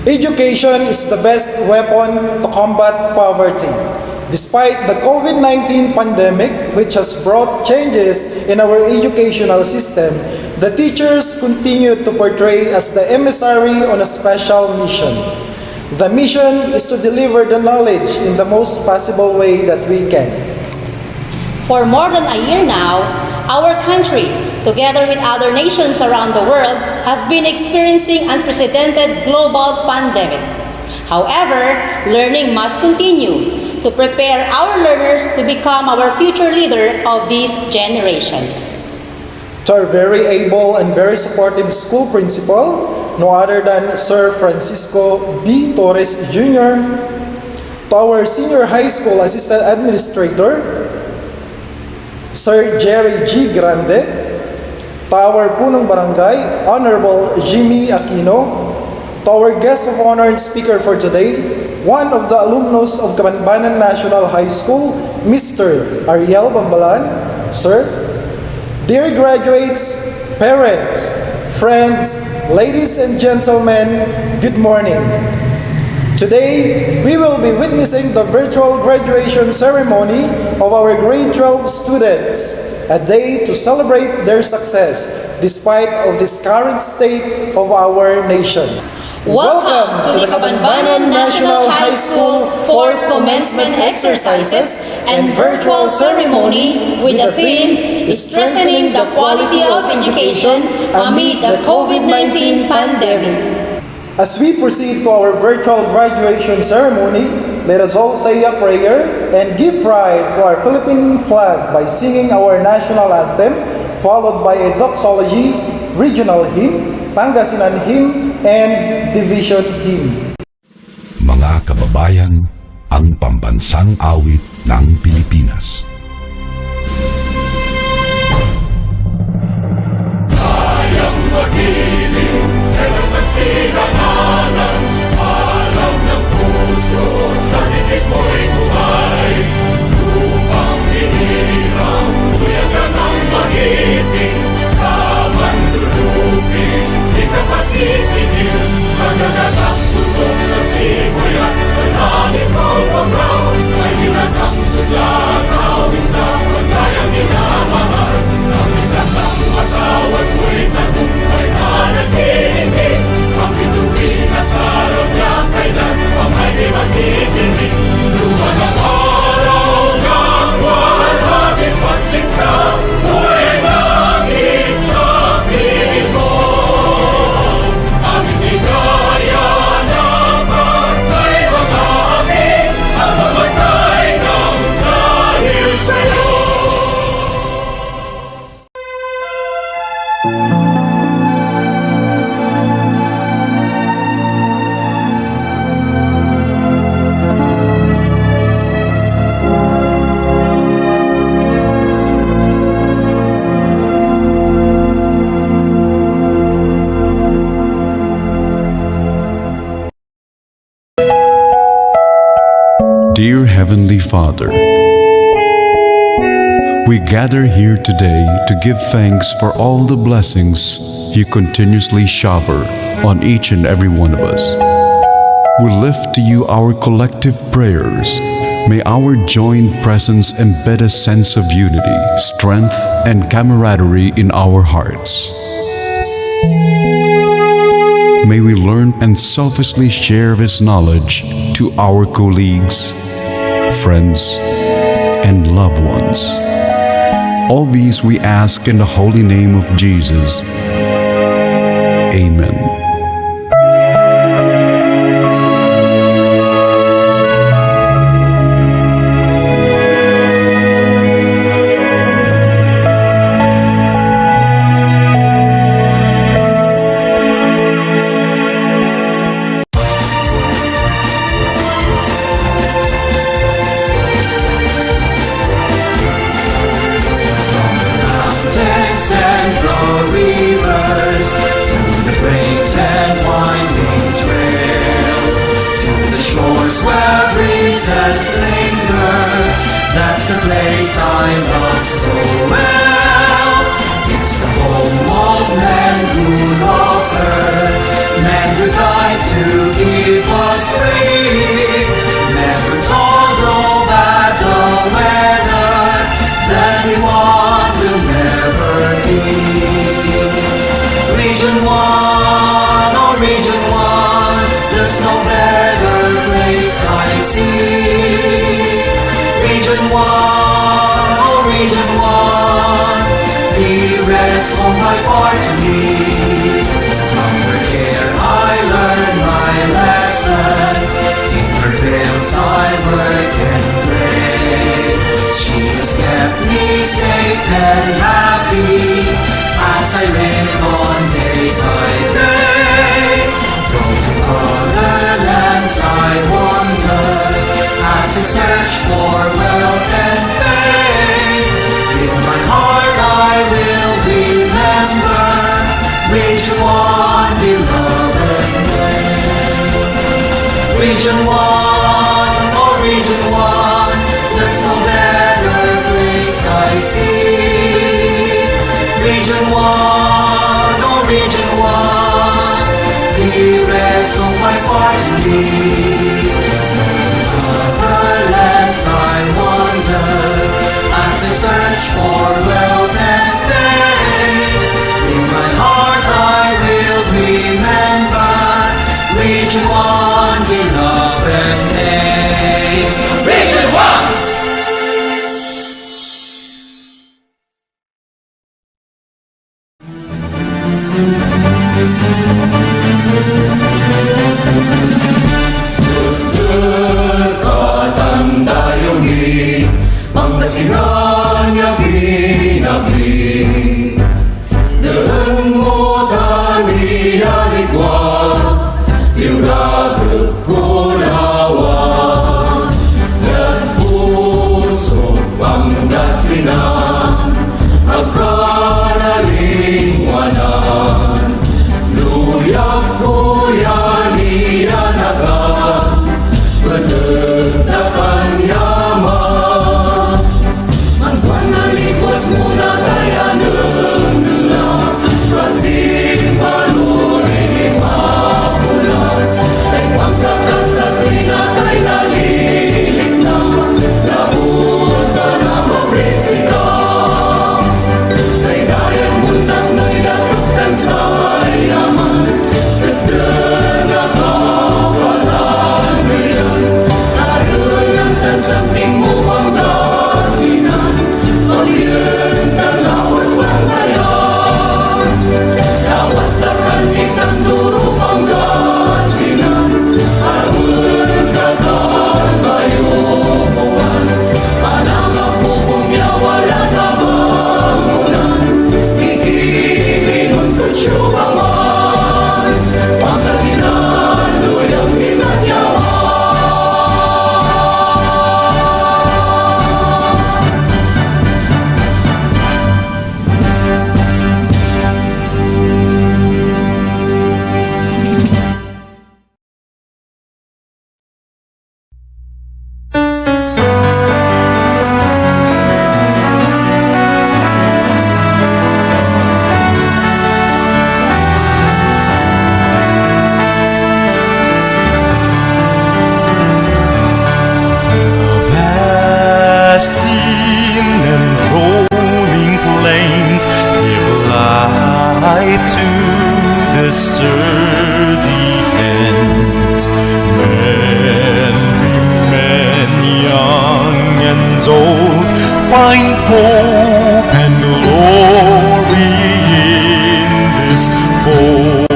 Education is the best weapon to combat poverty. Despite the COVID-19 pandemic, which has brought changes in our educational system, the teachers continue to portray as the emissary on a special mission. The mission is to deliver the knowledge in the most possible way that we can. For more than a year now, our country, together with other nations around the world, has been experiencing unprecedented global pandemic. However, learning must continue to prepare our learners to become our future leader of this generation. To our very able and very supportive school principal, no other than Sir Francisco B. Torres Jr., to our senior high school assistant administrator, Sir Jerry G. Grande, to our punong barangay, Honorable Jimmy Aquino, to our guest of honor and speaker for today, one of the alumnus of Cabanbanan National High School, Mr. Ariel Bambalan. Sir, dear graduates, parents, friends, ladies and gentlemen, good morning. Today, we will be witnessing the virtual graduation ceremony of our grade 12 students, a day to celebrate their success despite of this current state of our nation. Welcome to the Cabanbanan National High School 4th Commencement Exercises and Virtual Ceremony with the theme, Strengthening the Quality of Education Amid the COVID-19 Pandemic. As we proceed to our virtual graduation ceremony, let us all say a prayer and give pride to our Philippine flag by singing our national anthem, followed by a doxology, regional hymn, Pangasinan hymn, and division hymn. Mga kababayan, ang pambansang awit ng Pilipinas. Kayang magiliw, kaya sa sinangalan, alam ng puso, sa titik mo'y buhay. Lupang hinirang, tuyagan ang magiting, sa mandulupin, di ka pasisingil, sa nagatang tutok sa simoy at sa langit ng pagkaw, ay hinatang tudla, kawin sa pagkayang minamahal, ang isang ng matawad mo'y tagumpay na naghihingi, ang bituin at araw niya kailan pa may di magtitingin. Luman ang araw ng walhagin pagsinta, buhay langit sa piling mo. Aming ligaya na pagkay mga amin, ang mamatay ng dahil sa'yo. Dear Heavenly Father, we gather here today to give thanks for all the blessings you continuously shower on each and every one of us. We lift to you our collective prayers. May our joint presence embed a sense of unity, strength, and camaraderie in our hearts. May we learn and selflessly share this knowledge to our colleagues, friends, and loved ones. All these we ask in the holy name of Jesus. Amen. And rivers, through the great and winding trails, to the shores where breezes linger. That's the place I love so well. It's the home of men who loved her, men who died to give Region 1, oh Region 1, dearest home by far to me. From her care I learn my lessons, in her veils I work and play. She has kept me safe and happy as I live on day by day. Though to other lands I wander, as I search for wealth and fame, in my heart I will remember Region 1, beloved name. Region 1, oh Region 1, there's no better place I see. Region 1, oh Region 1, dearest of my far to me. Other lands I wander, as I search for wealth and fame. In my heart I will remember Region 1, beloved name. Region 1! Seberkatan dayungi Pangasinan ya binabi Dengan modani yarigwas Diuragep kulawas Dan pusok Pangasinan Agkanalingwanan Luyak kuyani yanagan Penegtakan yaman Mantuan nalikwas mula daya nenggelam Kasih baluri mapula Say pangkakas sa tinatay nalilik na Labot ka na mabresika Say dayang muntak na idatuktan say yaman Sedena kawalan ngayon Arunantan samping mo Pangasinan Palientan lawas Bangayan Lawas takan itang duro Pangasinan Arun kakan bayukuan Kanang apupong yawala na bangunan Ikikinon kusyubangan Pangasinan duyang minanyawan Vast and rolling plains give life to the sturdy hands. Men, women, young and old find hope and glory in this fold.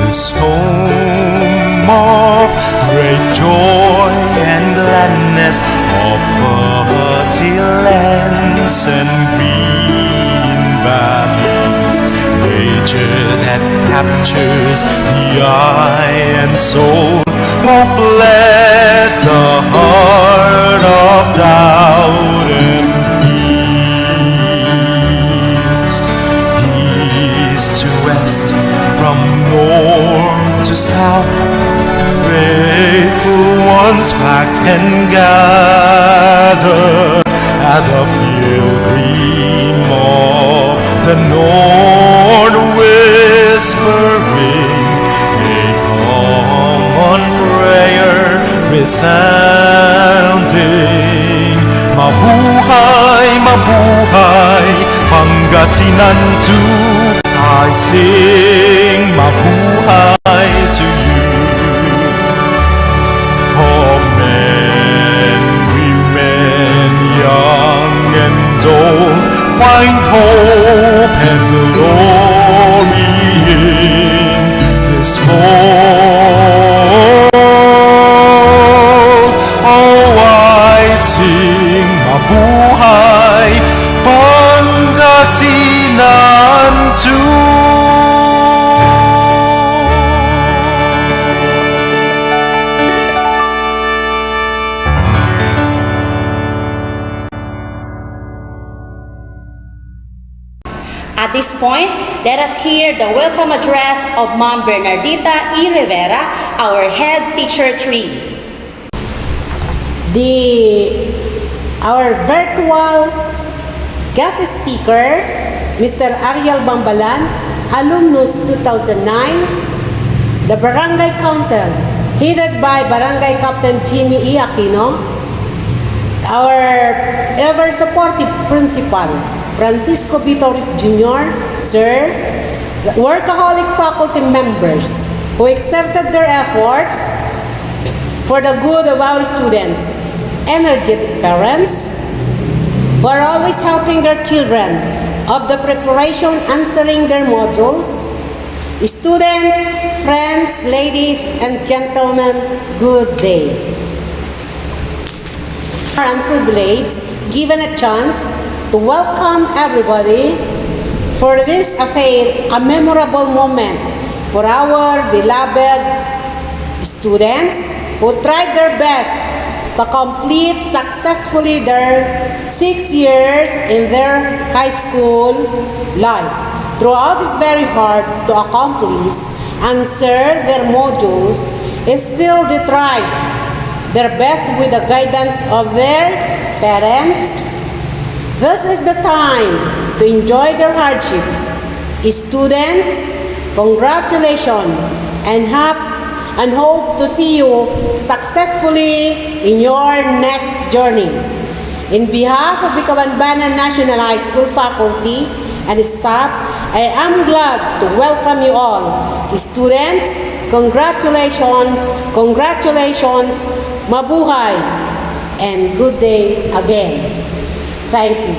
This home of great joy and gladness, of fertile lands and green valleys, nature that captures the eye and soul, hope let the heart of doubt and peace. East to west, from north to south, faithful ones pack and gather at the pilgrim of the Lord, whispering a common prayer resounding. Mabuhay, mabuhay, Pangasinan to I sing mabuhay to you. Amen. find hope and glory in this world. Oh, I sing mabuhay Pangasinan too. At this point, let us hear the welcome address of Ma'am Bernardita E. Rivera, our head teacher 3. Our virtual guest speaker, Mr. Ariel Bambalan, alumnus 2009, the Barangay Council, headed by Barangay Captain Jimmy E. Aquino, our ever-supportive principal, Francisco B. Torres Jr., Sir, the workaholic faculty members who exerted their efforts for the good of our students, energetic parents who are always helping their children of the preparation answering their modules, students, friends, ladies, and gentlemen, good day. And privileged, given a chance to welcome everybody for this affair, a memorable moment for our beloved students who tried their best to complete successfully their 6 years in their high school life. Throughout this very hard to accomplish, answer their modules, still they tried their best with the guidance of their parents. This is the time to enjoy their hardships. Students, congratulations and hope to see you successfully in your next journey. In behalf of the Cabanbanan National High School faculty and staff, I am glad to welcome you all. Students, congratulations, mabuhay, and good day again. Thank you.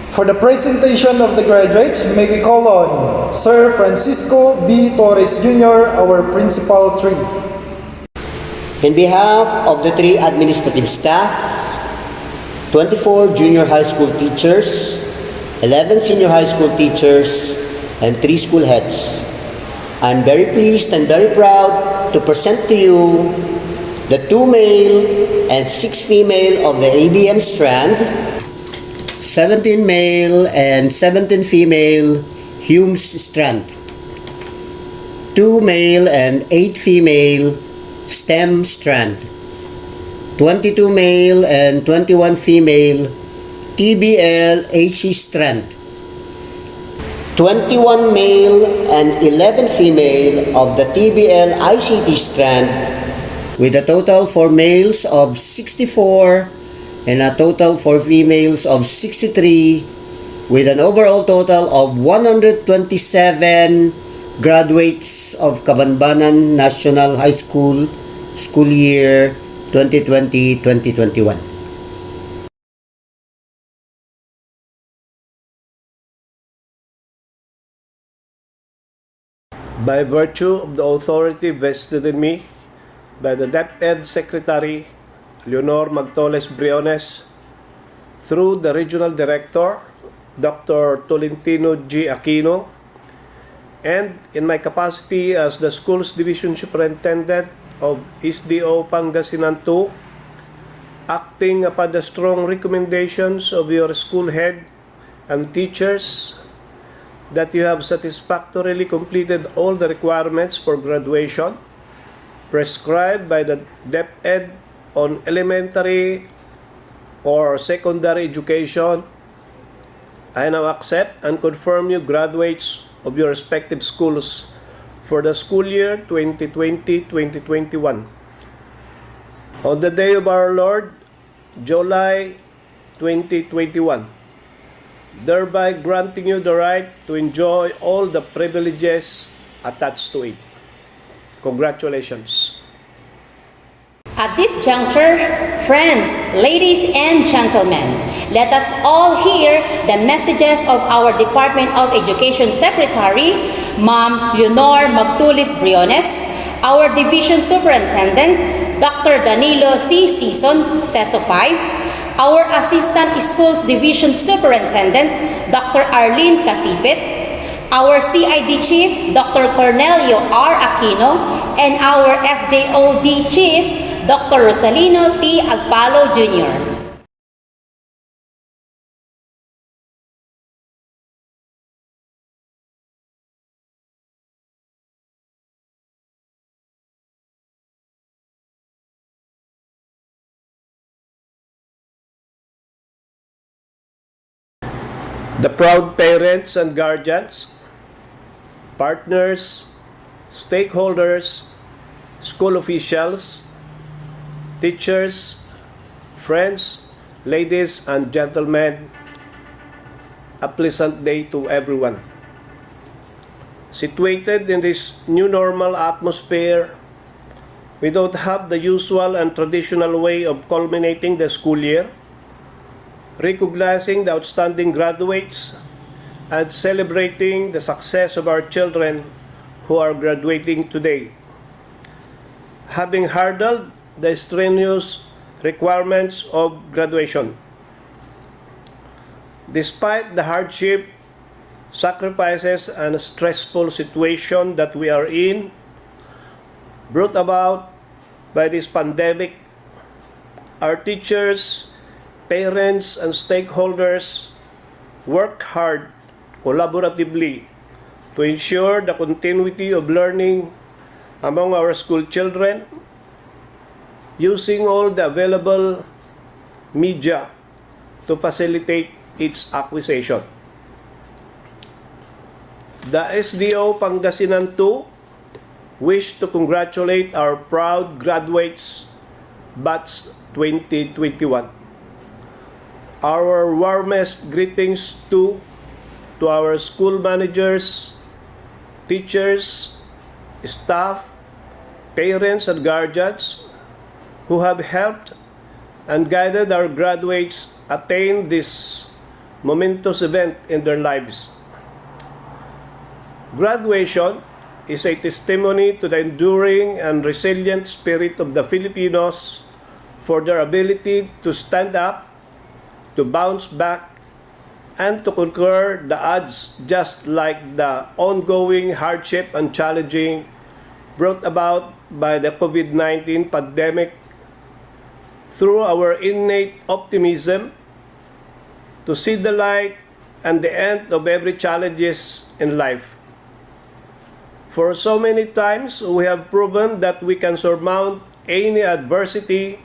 For the presentation of the graduates, may we call on Sir Francisco B. Torres Jr., our Principal 3. In behalf of the 3 administrative staff, 24 junior high school teachers, 11 senior high school teachers, and 3 school heads, I'm very pleased and very proud to present to you the 2 male and 6 female of the ABM strand, 17 male and 17 female Humes strand, 2 male and 8 female STEM strand, 22 male and 21 female TBL HE strand, 21 male and 11 female of the TBL ICT strand, with a total for males of 64 and a total for females of 63, with an overall total of 127 graduates of Cabanbanan National High School, school year 2020-2021. By virtue of the authority vested in me by the DepEd Secretary Leonor Magtoles Briones, through the Regional Director, Dr. Tolentino G. Aquino, and in my capacity as the Schools Division Superintendent of SDO Pangasinan II, acting upon the strong recommendations of your school head and teachers that you have satisfactorily completed all the requirements for graduation prescribed by the DepEd on elementary or secondary education, I now accept and confirm you graduates of your respective schools for the school year 2020-2021. On the day of our Lord, July 2021, thereby granting you the right to enjoy all the privileges attached to it. Congratulations. At this juncture, friends, ladies and gentlemen, let us all hear the messages of our Department of Education Secretary, Ma'am Leonor Magtulis Briones, our Division Superintendent, Dr. Danilo C. Sison, CESO 5, our Assistant Schools Division Superintendent, Dr. Arlene Casipit, our CID Chief, Dr. Cornelio R. Aquino, and our SJOD Chief, Dr. Rosalino T. Agpalo Jr. The proud parents and guardians, partners, stakeholders, school officials, teachers, friends, ladies and gentlemen, a pleasant day to everyone. Situated in this new normal atmosphere, we don't have the usual and traditional way of culminating the school year, recognizing the outstanding graduates, and celebrating the success of our children who are graduating today. Having hurdled the strenuous requirements of graduation. Despite the hardship, sacrifices, and stressful situation that we are in, brought about by this pandemic, our teachers, parents, and stakeholders work hard collaboratively to ensure the continuity of learning among our school children using all the available media to facilitate its acquisition. The SDO Pangasinan 2 wish to congratulate our proud graduates batch 2021. Our warmest greetings to our school managers, teachers, staff, parents, and guardians who have helped and guided our graduates attain this momentous event in their lives. Graduation is a testimony to the enduring and resilient spirit of the Filipinos for their ability to stand up, to bounce back, and to conquer the odds, just like the ongoing hardship and challenging brought about by the COVID-19 pandemic. Through our innate optimism to see the light and the end of every challenges in life. For so many times, we have proven that we can surmount any adversity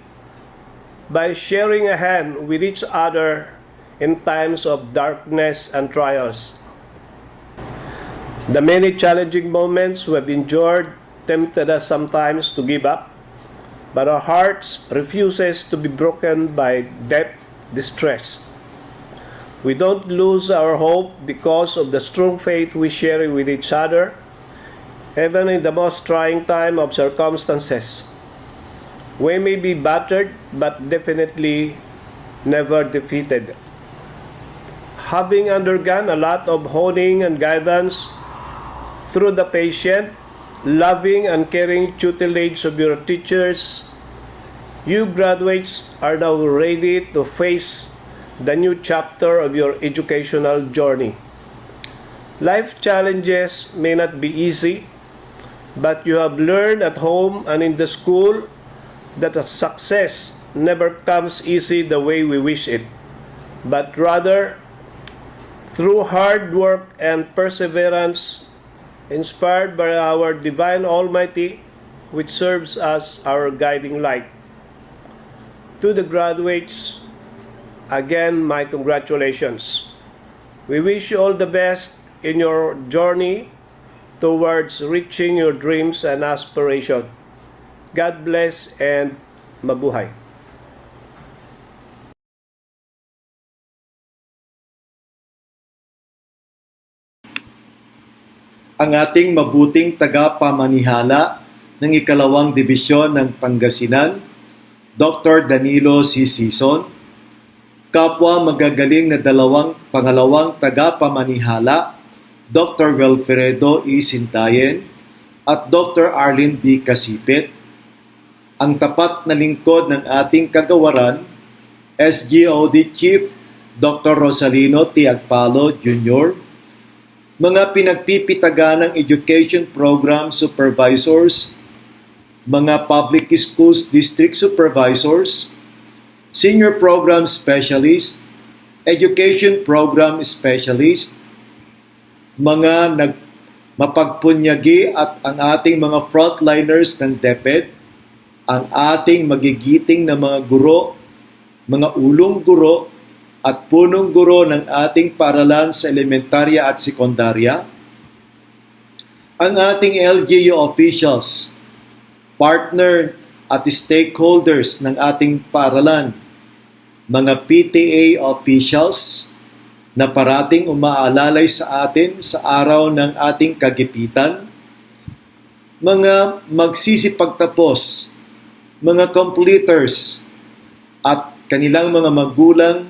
by sharing a hand with each other in times of darkness and trials. The many challenging moments we have endured tempted us sometimes to give up, but our hearts refuses to be broken by deep distress. We don't lose our hope because of the strong faith we share with each other, even in the most trying time of circumstances. We may be battered, but definitely never defeated. Having undergone a lot of honing and guidance through the patient, loving, and caring tutelage of your teachers, you graduates are now ready to face the new chapter of your educational journey. Life challenges may not be easy, but you have learned at home and in the school that a success never comes easy the way we wish it, but rather through hard work and perseverance, inspired by our Divine Almighty, which serves as our guiding light. To the graduates, again, my congratulations. We wish you all the best in your journey towards reaching your dreams and aspirations. God bless and mabuhay. Ang ating mabuting tagapamanihala ng ikalawang dibisyon ng Pangasinan, Dr. Danilo C. Sison, kapwa magagaling na pangalawang tagapamanihala, Dr. Wilfredo E. Sintayen at Dr. Arlene B. Kasipit, ang tapat na lingkod ng ating kagawaran, SGOD Chief Dr. Rosalino T. Agpalo Jr., mga pinagpipitaganang education program supervisors, mga public schools district supervisors, senior program specialist, education program specialist, mga mapagpunyagi at ang ating mga frontliners ng DepEd, ang ating magigiting na mga guro, mga ulong guro at punong guro ng ating paaralan sa elementarya at sekundarya, ang ating LGU officials, partner at stakeholders ng ating paaralan, mga PTA officials na parating umaalalay sa atin sa araw ng ating kagipitan, mga magsisipagtapos, mga completers at kanilang mga magulang,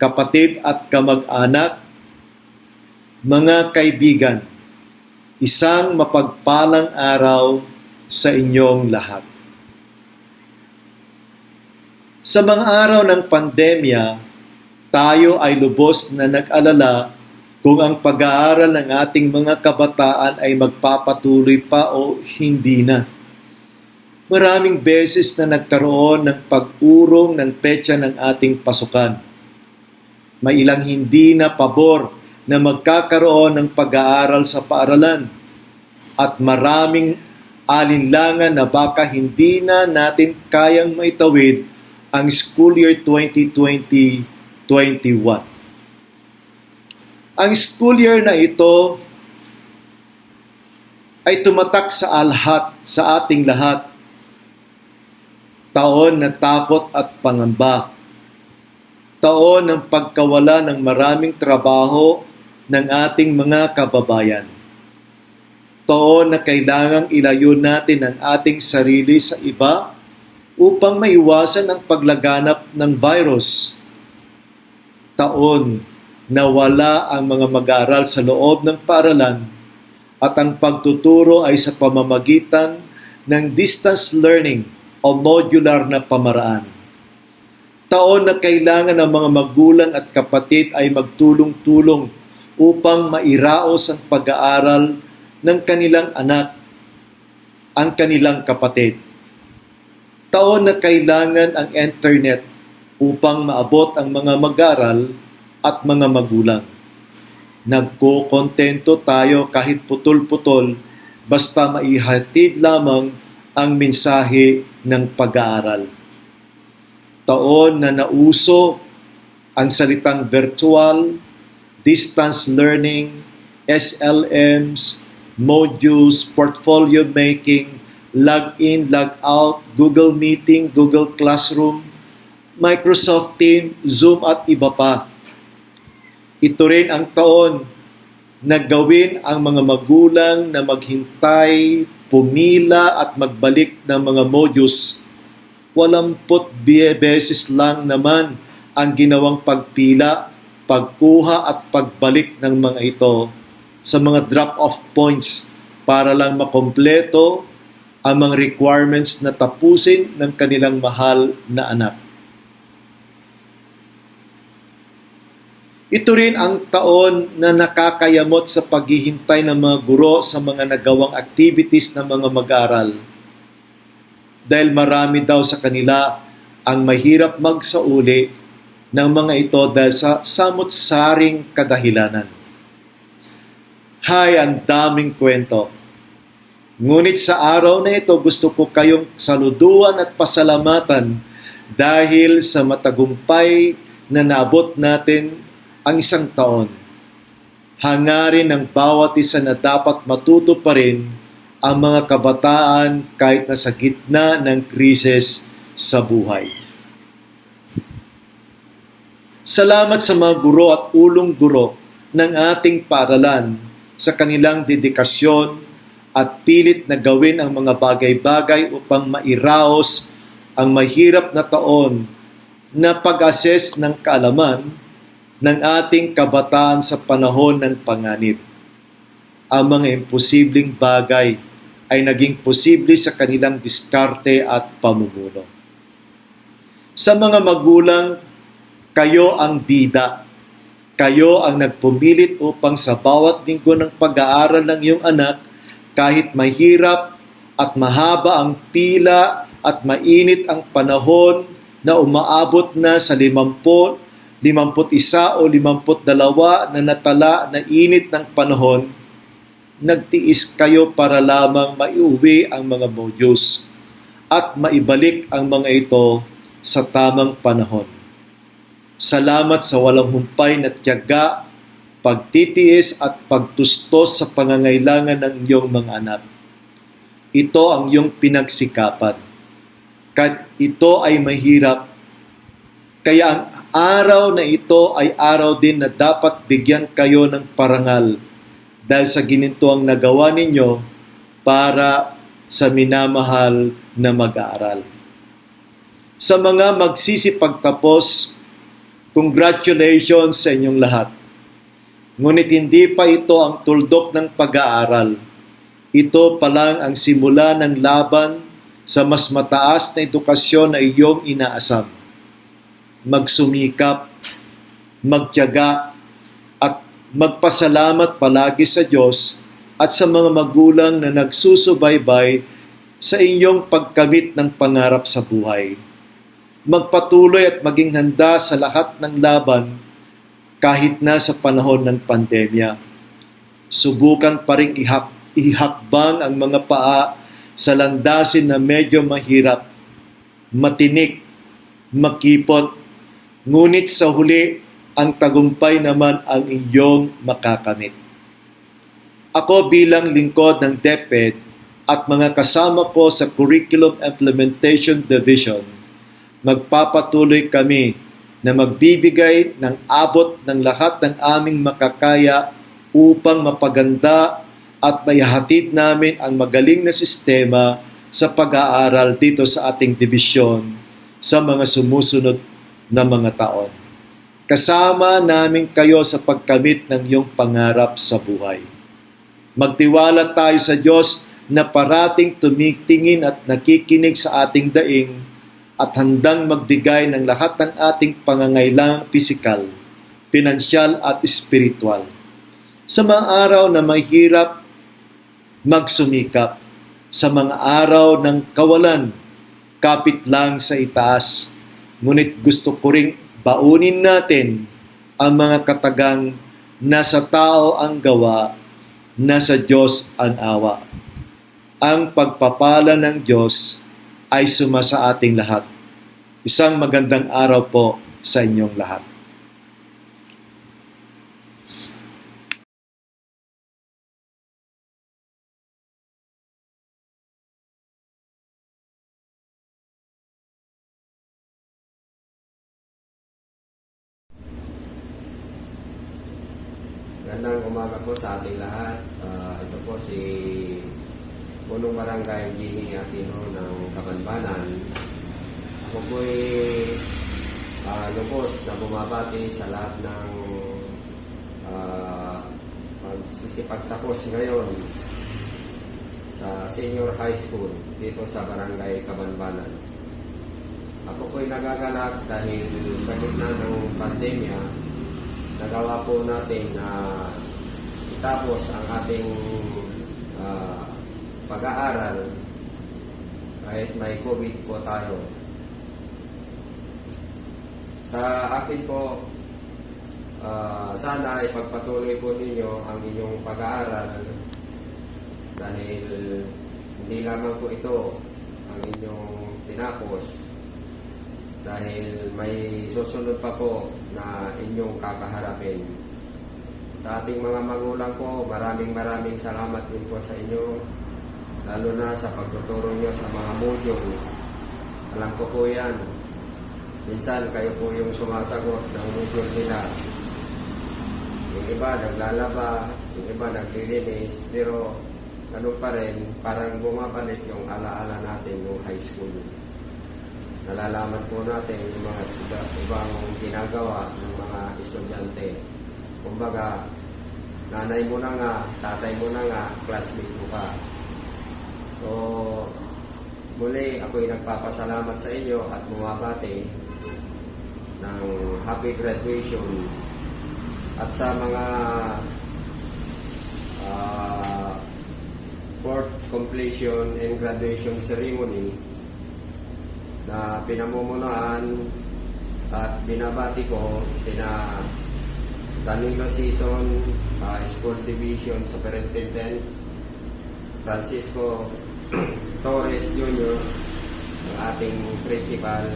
kapatid at kamag-anak, mga kaibigan, isang mapagpalang araw sa inyong lahat. Sa mga araw ng pandemya, tayo ay lubos na nag-alala kung ang pag-aaral ng ating mga kabataan ay magpapatuloy pa o hindi na. Maraming beses na nagkaroon ng pag-urong ng petsa ng ating pasukan. May ilang hindi na pabor na magkakaroon ng pag-aaral sa paaralan at maraming alinlangan na baka hindi na natin kayang maitawid ang school year 2020-21. Ang school year na ito ay tumatak sa ating lahat. Taon na takot at pangamba. Taon ng pagkawala ng maraming trabaho ng ating mga kababayan. Taon na kailangang ilayo natin ang ating sarili sa iba upang maiwasan ang paglaganap ng virus. Taon na wala ang mga mag-aaral sa loob ng paaralan at ang pagtuturo ay sa pamamagitan ng distance learning o modular na pamaraan. Taon na kailangan ng mga magulang at kapatid ay magtulong-tulong upang mairaos ang pag-aaral ng kanilang anak, ang kanilang kapatid. Taon na kailangan ang internet upang maabot ang mga mag-aaral at mga magulang. Nagkokontento tayo kahit putol-putol basta maihatid lamang ang mensahe ng pag-aaral. Taon na nauso ang salitang virtual, distance learning, SLMs, modules, portfolio making, log-in, log-out, Google Meeting, Google Classroom, Microsoft Teams, Zoom at iba pa. Ito rin ang taon na gawin ang mga magulang na maghintay, pumila at magbalik ng mga modules. 80 beses lang naman ang ginawang pagpila, pagkuha at pagbalik ng mga ito sa mga drop-off points para lang makompleto ang mga requirements na tapusin ng kanilang mahal na anak. Ito rin ang taon na nakakayamot sa paghihintay ng mga guro sa mga nagawang activities ng mga mag-aaral. Dahil marami daw sa kanila ang mahirap magsauli ng mga ito dahil sa samot-saring kadahilanan. Hay, ang daming kwento. Ngunit sa araw na ito gusto ko kayong saluduan at pasalamatan dahil sa matagumpay na naabot natin ang isang taon. Hangarin ng bawat isa na dapat matuto pa rin ang mga kabataan kahit nasa gitna ng krisis sa buhay. Salamat sa mga guro at ulong guro ng ating paaralan sa kanilang dedikasyon at pilit na gawin ang mga bagay-bagay upang mairaos ang mahirap na taon na pag-assess ng kaalaman ng ating kabataan sa panahon ng panganib. Ang mga imposibleng bagay ay naging posible sa kanilang diskarte at pamumuno. Sa mga magulang, kayo ang bida. Kayo ang nagpumilit upang sa bawat linggo ng pag-aaral ng iyong anak, kahit mahirap at mahaba ang pila at mainit ang panahon na umaabot na sa 50, 51 o 52 na natala na init ng panahon, nagtiis kayo para lamang maiuwi ang mga modules at maibalik ang mga ito sa tamang panahon. Salamat sa walang humpay na tiyaga, pagtitiis at pagtustos sa pangangailangan ng iyong mga anak. Ito ang iyong pinagsikapan. Kahit ito ay mahirap, kaya ang araw na ito ay araw din na dapat bigyan kayo ng parangal dahil sa gininto ang nagawa ninyo para sa minamahal na mag-aaral. Sa mga magsisipagtapos, congratulations sa inyong lahat. Ngunit hindi pa ito ang tuldok ng pag-aaral. Ito pa lang ang simula ng laban sa mas mataas na edukasyon na iyong inaasam. Magsumikap, magtiyaga, at magpasalamat palagi sa Diyos at sa mga magulang na nagsusubaybay sa inyong pagkamit ng pangarap sa buhay. Magpatuloy at maging handa sa lahat ng laban kahit na sa panahon ng pandemya. Subukan pa rin ihakbang ang mga paa sa landasin na medyo mahirap, matinik, makipot, ngunit sa huli, ang tagumpay naman ang inyong makakamit. Ako bilang lingkod ng DepEd at mga kasama ko sa Curriculum Implementation Division, magpapatuloy kami na magbibigay ng abot ng lahat ng aming makakaya upang mapaganda at maihatid namin ang magaling na sistema sa pag-aaral dito sa ating dibisyon sa mga sumusunod na mga taon. Kasama namin kayo sa pagkamit ng iyong pangarap sa buhay. Magtiwala tayo sa Diyos na parating tumitingin at nakikinig sa ating daing at handang magbigay ng lahat ng ating pangangailangang pisikal, pinansyal at espiritual. Sa mga araw na mahirap, magsumikap. Sa mga araw ng kawalan, kapit lang sa itaas. Ngunit gusto ko ring baunin natin ang mga katagang nasa tao ang gawa, nasa Diyos ang awa. Ang pagpapala ng Diyos ay sumasa ating lahat. Isang magandang araw po sa inyong lahat. Magandang umaga po sa ating lahat. Ito po si Punong Barangay Jimmy Aquino ng Cabanbanan. Ako po'y lubos na bumabati sa lahat ng magsisipagtapos ngayon sa senior high school dito sa Barangay Cabanbanan. Ako po'y nagagalak dahil sa gitna ng pandemya, nagawa po natin na itapos ang ating pag-aaral kahit may COVID po tayo. Sa akin po, sana ay pagpatuloy po ninyo ang inyong pag-aaral dahil hindi lamang po ito ang inyong tinapos dahil may susunod pa po na inyong kakaharapin. Sa ating mga magulang po, maraming salamat din po sa inyo, lalo na sa pagtuturo nyo sa mga module. Alam ko po yan, minsan kayo po yung sumasagot ng module nila. Yung iba naglalaba, yung iba naglilinis, pero ano pa rin, parang bumabalik yung alaala natin yung high school. nalalaman po natin yung mga ibang ginagawa ng mga estudyante. Kumbaga, nanay mo na nga, tatay mo na nga, classmate mo ka. So, muli ako'y nagpapasalamat sa inyo at bumabati ng happy graduation at sa mga fourth completion and graduation ceremony na pinamumunuan at binabati ko sina Danilo Season, School Division Superintendent, Francisco Torres Jr., ang ating principal,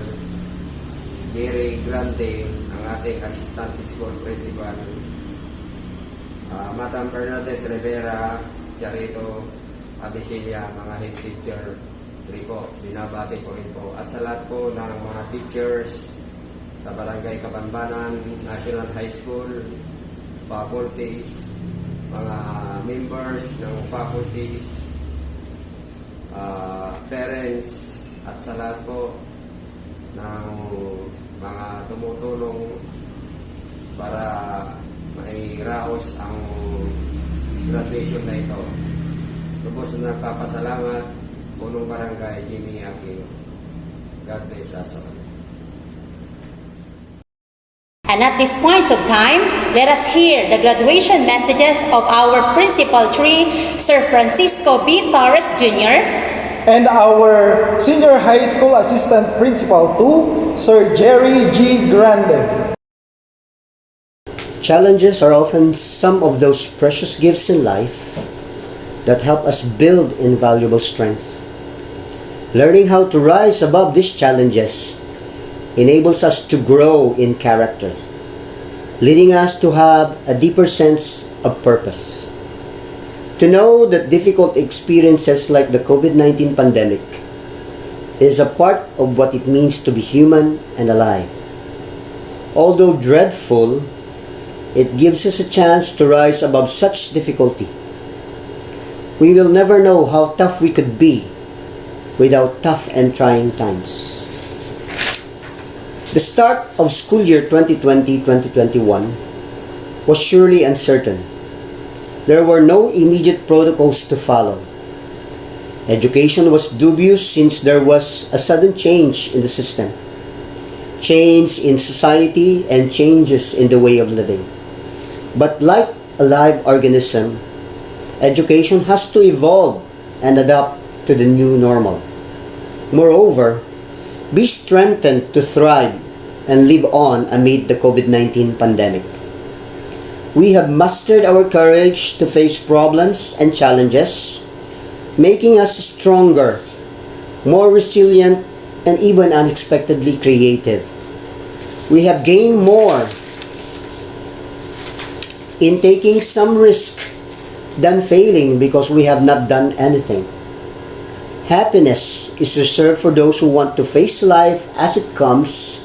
Jerry Grande, ang ating assistant school principal, Madam Bernadette Rivera, Charito Abisilia, mga head teacher, po, binabati ko rin po. At sa lahat po ng mga teachers sa Barangay Cabanbanan, National High School, faculties, mga members ng faculties, parents, at sa lahat po ng mga tumutulong para mairaos ang graduation na ito. Lubos na nagpapasalamat, Punong Barangay Jimmy Aquino. God bless us all. And at this point of time, let us hear the graduation messages of our Principal 3, Sir Francisco B. Torres Jr., and our Senior High School Assistant Principal 2, Sir Jerry G. Grande. Challenges are often some of those precious gifts in life that help us build invaluable strength. Learning how to rise above these challenges enables us to grow in character, leading us to have a deeper sense of purpose. To know that difficult experiences like the COVID-19 pandemic is a part of what it means to be human and alive. Although dreadful, it gives us a chance to rise above such difficulty. We will never know how tough we could be without tough and trying times. The start of school year 2020-2021 was surely uncertain. There were no immediate protocols to follow. Education was dubious since there was a sudden change in the system, change in society, and changes in the way of living. But like a live organism, education has to evolve and adapt to the new normal. Moreover, be strengthened to thrive and live on amid the COVID-19 pandemic. We have mustered our courage to face problems and challenges, making us stronger, more resilient, and even unexpectedly creative. We have gained more in taking some risk than failing because we have not done anything. Happiness is reserved for those who want to face life as it comes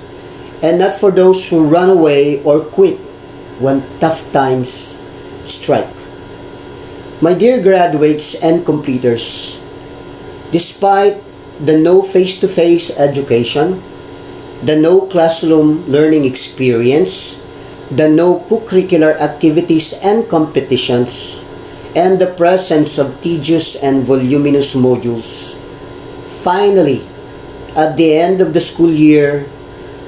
and not for those who run away or quit when tough times strike. My dear graduates and completers, despite the no face-to-face education, the no classroom learning experience, the no co-curricular activities and competitions, and the presence of tedious and voluminous modules. Finally, at the end of the school year,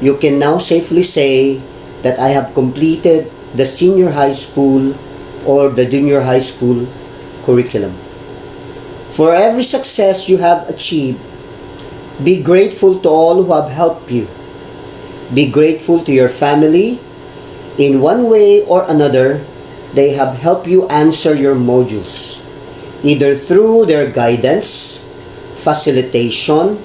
you can now safely say that I have completed the senior high school or the junior high school curriculum. For every success you have achieved, be grateful to all who have helped you. Be grateful to your family. In one way or another, they have helped you answer your modules, either through their guidance, facilitation,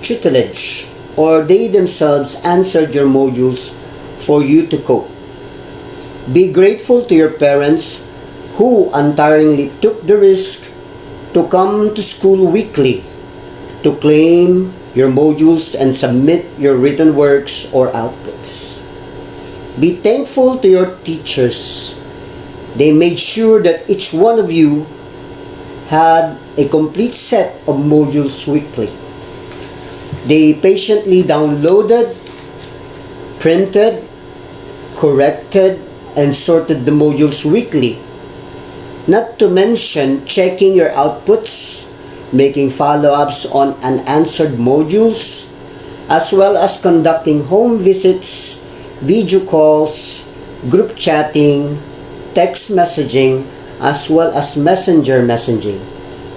tutelage, or they themselves answered your modules for you to cope. Be grateful to your parents who untiringly took the risk to come to school weekly to claim your modules and submit your written works or outputs. Be thankful to your teachers. They made sure that each one of you had a complete set of modules weekly. They patiently downloaded, printed, corrected, and sorted the modules weekly. Not to mention checking your outputs, making follow-ups on unanswered modules, as well as conducting home visits, video calls, group chatting, text messaging, as well as messenger messaging,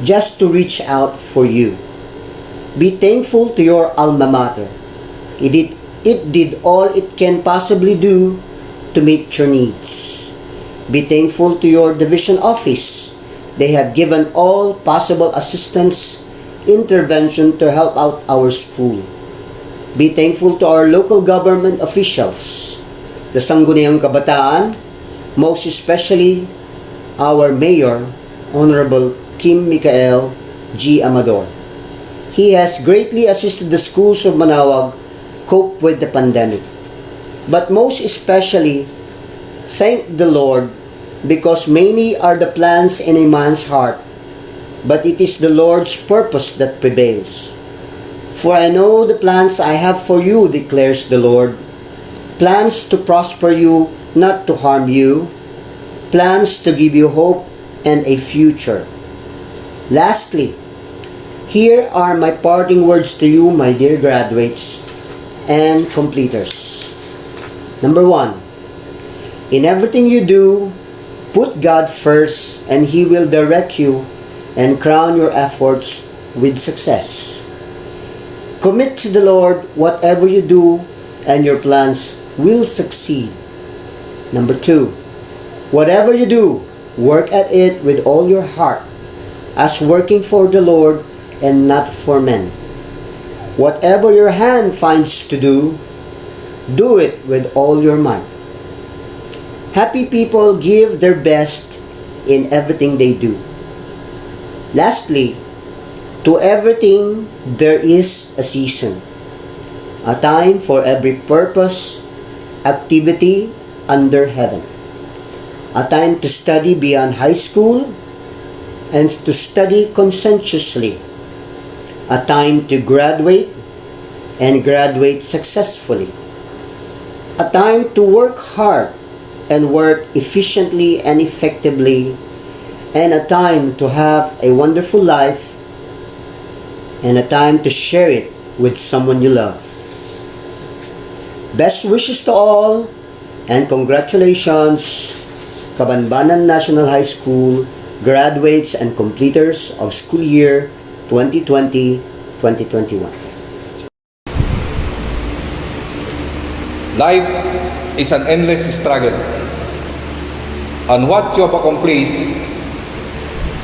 just to reach out for you. Be thankful to your alma mater. It did all it can possibly do to meet your needs. Be thankful to your division office. They have given all possible assistance, intervention to help out our school. Be thankful to our local government officials, the Sangguniang Kabataan, most especially our Mayor, Honorable Kim Micael G. Amador. He has greatly assisted the schools of Manaoag cope with the pandemic. But most especially, thank the Lord, because many are the plans in a man's heart, but it is the Lord's purpose that prevails. For I know the plans I have for you, declares the Lord, plans to prosper you, not to harm you, plans to give you hope and a future. Lastly, here are my parting words to you, my dear graduates and completers. Number 1, in everything you do, put God first and He will direct you and crown your efforts with success. Commit to the Lord whatever you do and your plans will succeed. Number 2, whatever you do, work at it with all your heart, as working for the Lord and not for men. Whatever your hand finds to do it with all your might. Happy people give their best in everything they do. Lastly, to everything there is a season, a time for every purpose, activity under heaven. A time to study beyond high school and to study conscientiously. A time to graduate and graduate successfully. A time to work hard and work efficiently and effectively, and a time to have a wonderful life, and a time to share it with someone you love. Best wishes to all, and congratulations, Cabanbanan National High School graduates and completers of school year 2020-2021. Life is an endless struggle, and what you have accomplished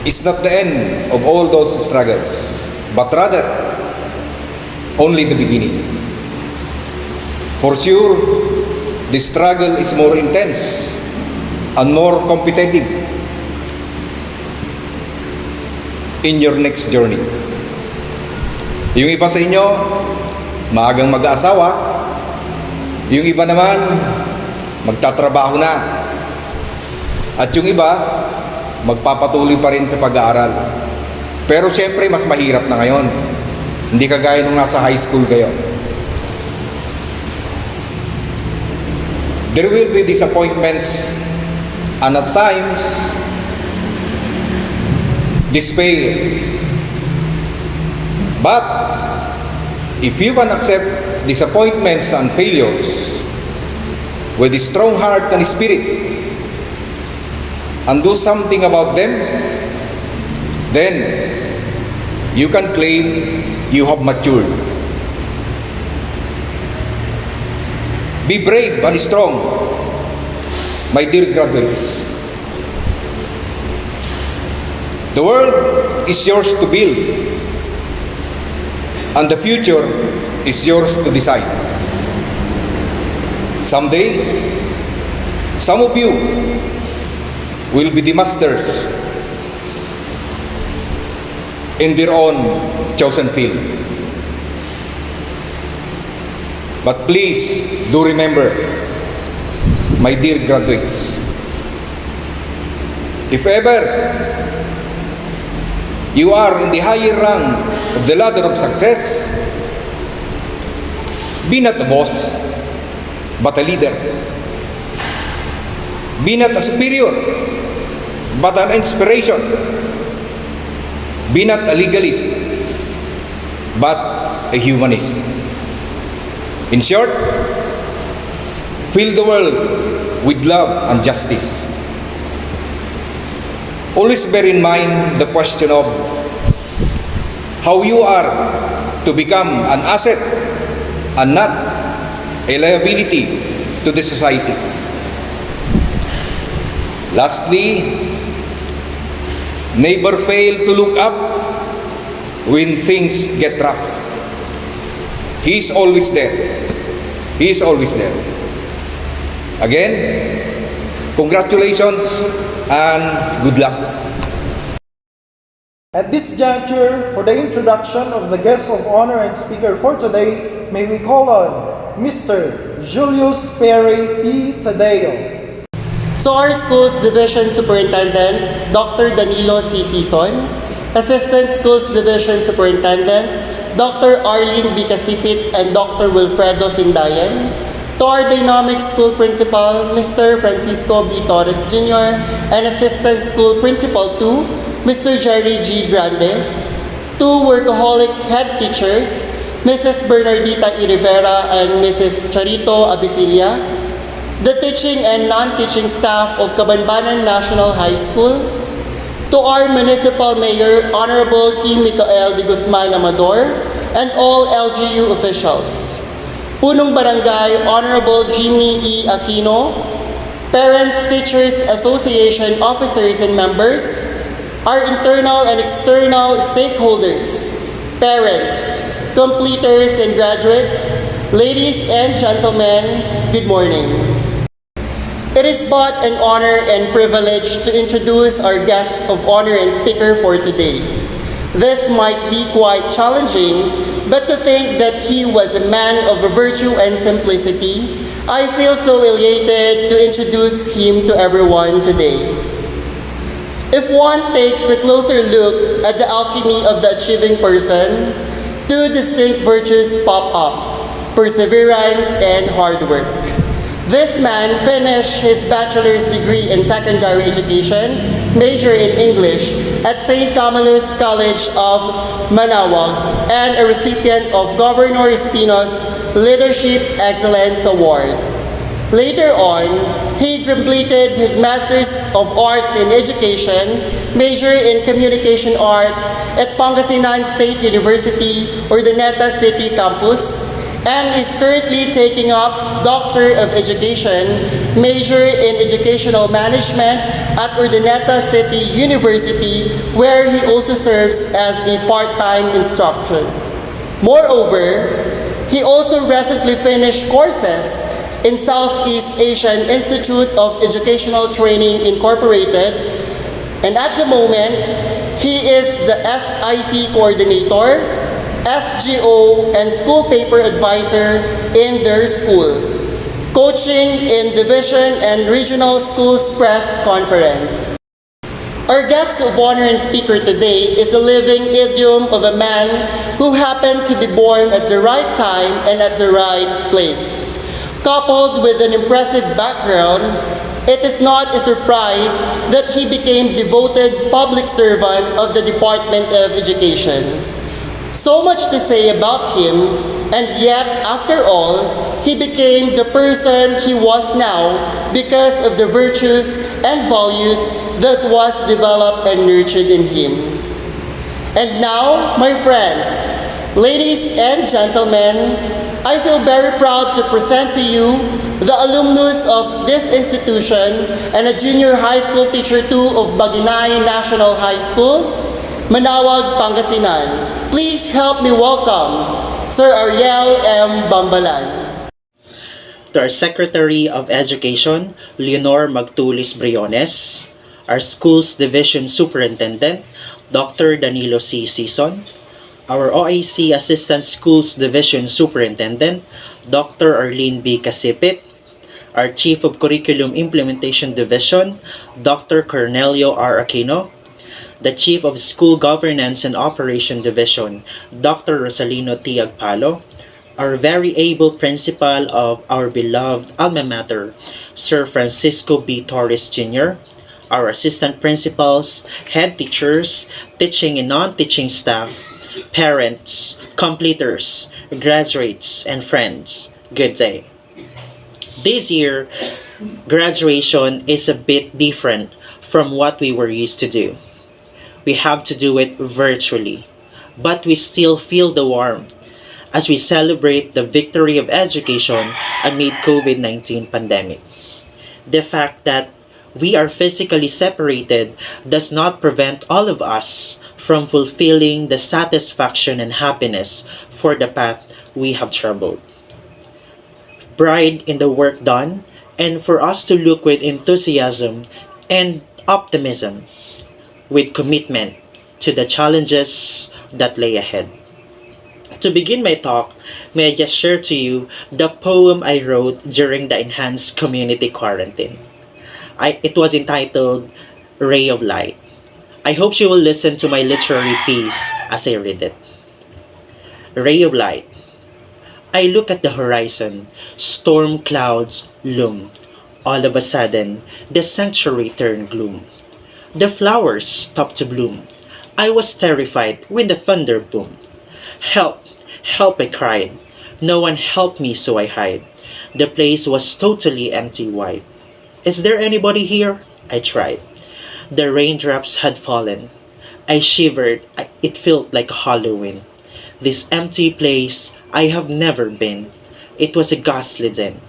is not the end of all those struggles, but rather only the beginning. For sure, the struggle is more intense and more competitive in your next journey. Yung iba sa inyo, maagang mag-aasawa. Yung iba naman, magtatrabaho na. At yung iba, magpapatuloy pa rin sa pag-aaral. Pero siyempre, mas mahirap na ngayon. Hindi kagaya nung nasa high school kayo. There will be disappointments and at times, despair. But, if you can accept disappointments and failures with a strong heart and spirit and do something about them, then you can claim you have matured. Be brave and strong, my dear graduates. The world is yours to build, and the future is yours to decide. Someday, some of you will be the masters in their own chosen field. But please do remember, my dear graduates, if ever you are in the higher rung of the ladder of success, Be not a boss, but a leader. Be not a superior, but an inspiration. Be not a legalist, but a humanist. In short, fill the world with love and justice. Always bear in mind the question of how you are to become an asset and not a liability to the society. Lastly, never fail to look up when things get rough. He is always there. He is always there. Again, congratulations and good luck. At this juncture, for the introduction of the guest of honor and speaker for today, may we call on Mr. Julius Perry P. Tadeo. To our school's Division Superintendent, Dr. Danilo C. Sison, Assistant Schools Division Superintendent, Dr. Arlene B. Casipit and Dr. Wilfredo Sindayan, to our Dynamic School Principal, Mr. Francisco B. Torres Jr., and Assistant School Principal 2, Mr. Jerry G. Grande, to Workaholic Head Teachers, Mrs. Bernardita E. Rivera and Mrs. Charito Abisilia, the teaching and non-teaching staff of Cabanbanan National High School, to our Municipal Mayor, Honorable Kim Micael de Guzman Amador, and all LGU officials, Punong Barangay, Honorable Jimmy E. Aquino, Parents, Teachers Association officers and members, our internal and external stakeholders, parents, completers and graduates, ladies and gentlemen, good morning. It is but an honor and privilege to introduce our guest of honor and speaker for today. This might be quite challenging, but to think that he was a man of virtue and simplicity, I feel so elated to introduce him to everyone today. If one takes a closer look at the alchemy of the achieving person, two distinct virtues pop up: perseverance and hard work. This man finished his bachelor's degree in secondary education, major in English, at St. Camillus College of Manaoag, and a recipient of Governor Espino's Leadership Excellence Award. Later on, he completed his Master's of Arts in Education, major in Communication Arts at Pangasinan State University, Urdaneta City Campus, and is currently taking up Doctor of Education, major in Educational Management at Urdaneta City University, where he also serves as a part-time instructor. Moreover, he also recently finished courses in Southeast Asian Institute of Educational Training Incorporated, and at the moment, he is the SIC coordinator, SGO, and school paper advisor in their school, coaching in division and regional schools press conference. Our guest of honor and speaker today is a living idiom of a man who happened to be born at the right time and at the right place. Coupled with an impressive background, it is not a surprise that he became devoted public servant of the Department of Education. So much to say about him, and yet, after all, he became the person he was now because of the virtues and values that was developed and nurtured in him. And now, my friends, ladies and gentlemen, I feel very proud to present to you the alumnus of this institution and a junior high school teacher too of Baginay National High School, Manaoag, Pangasinan. Please help me welcome Sir Ariel M. Bambalan. To our Secretary of Education, Leonor Magtulis Briones, our Schools Division Superintendent, Dr. Danilo C. Sison, our OAC Assistant Schools Division Superintendent, Dr. Arlene B. Casipit, our Chief of Curriculum Implementation Division, Dr. Cornelio R. Aquino, the Chief of School Governance and Operation Division, Dr. Rosalino T. Agpalo, our very able principal of our beloved alma mater, Sir Francisco B. Torres Jr., our assistant principals, head teachers, teaching and non-teaching staff, parents, completers, graduates, and friends. Good day. This year, graduation is a bit different from what we were used to do. We have to do it virtually, but we still feel the warmth as we celebrate the victory of education amid COVID-19 pandemic. The fact that we are physically separated does not prevent all of us from fulfilling the satisfaction and happiness for the path we have traveled. Pride in the work done, and for us to look with enthusiasm and optimism, with commitment to the challenges that lay ahead. To begin my talk, may I just share to you the poem I wrote during the enhanced community quarantine. It was entitled Ray of Light. I hope you will listen to my literary piece as I read it. Ray of Light. I look at the horizon, storm clouds loom. All of a sudden, the sanctuary turned gloom. The flowers stopped to bloom. I was terrified when the thunder boomed. Help! Help! I cried. No one helped me, so I hid. The place was totally empty wide. Is there anybody here? I tried. The raindrops had fallen. I shivered. It felt like Halloween. This empty place I have never been. It was a ghastly den.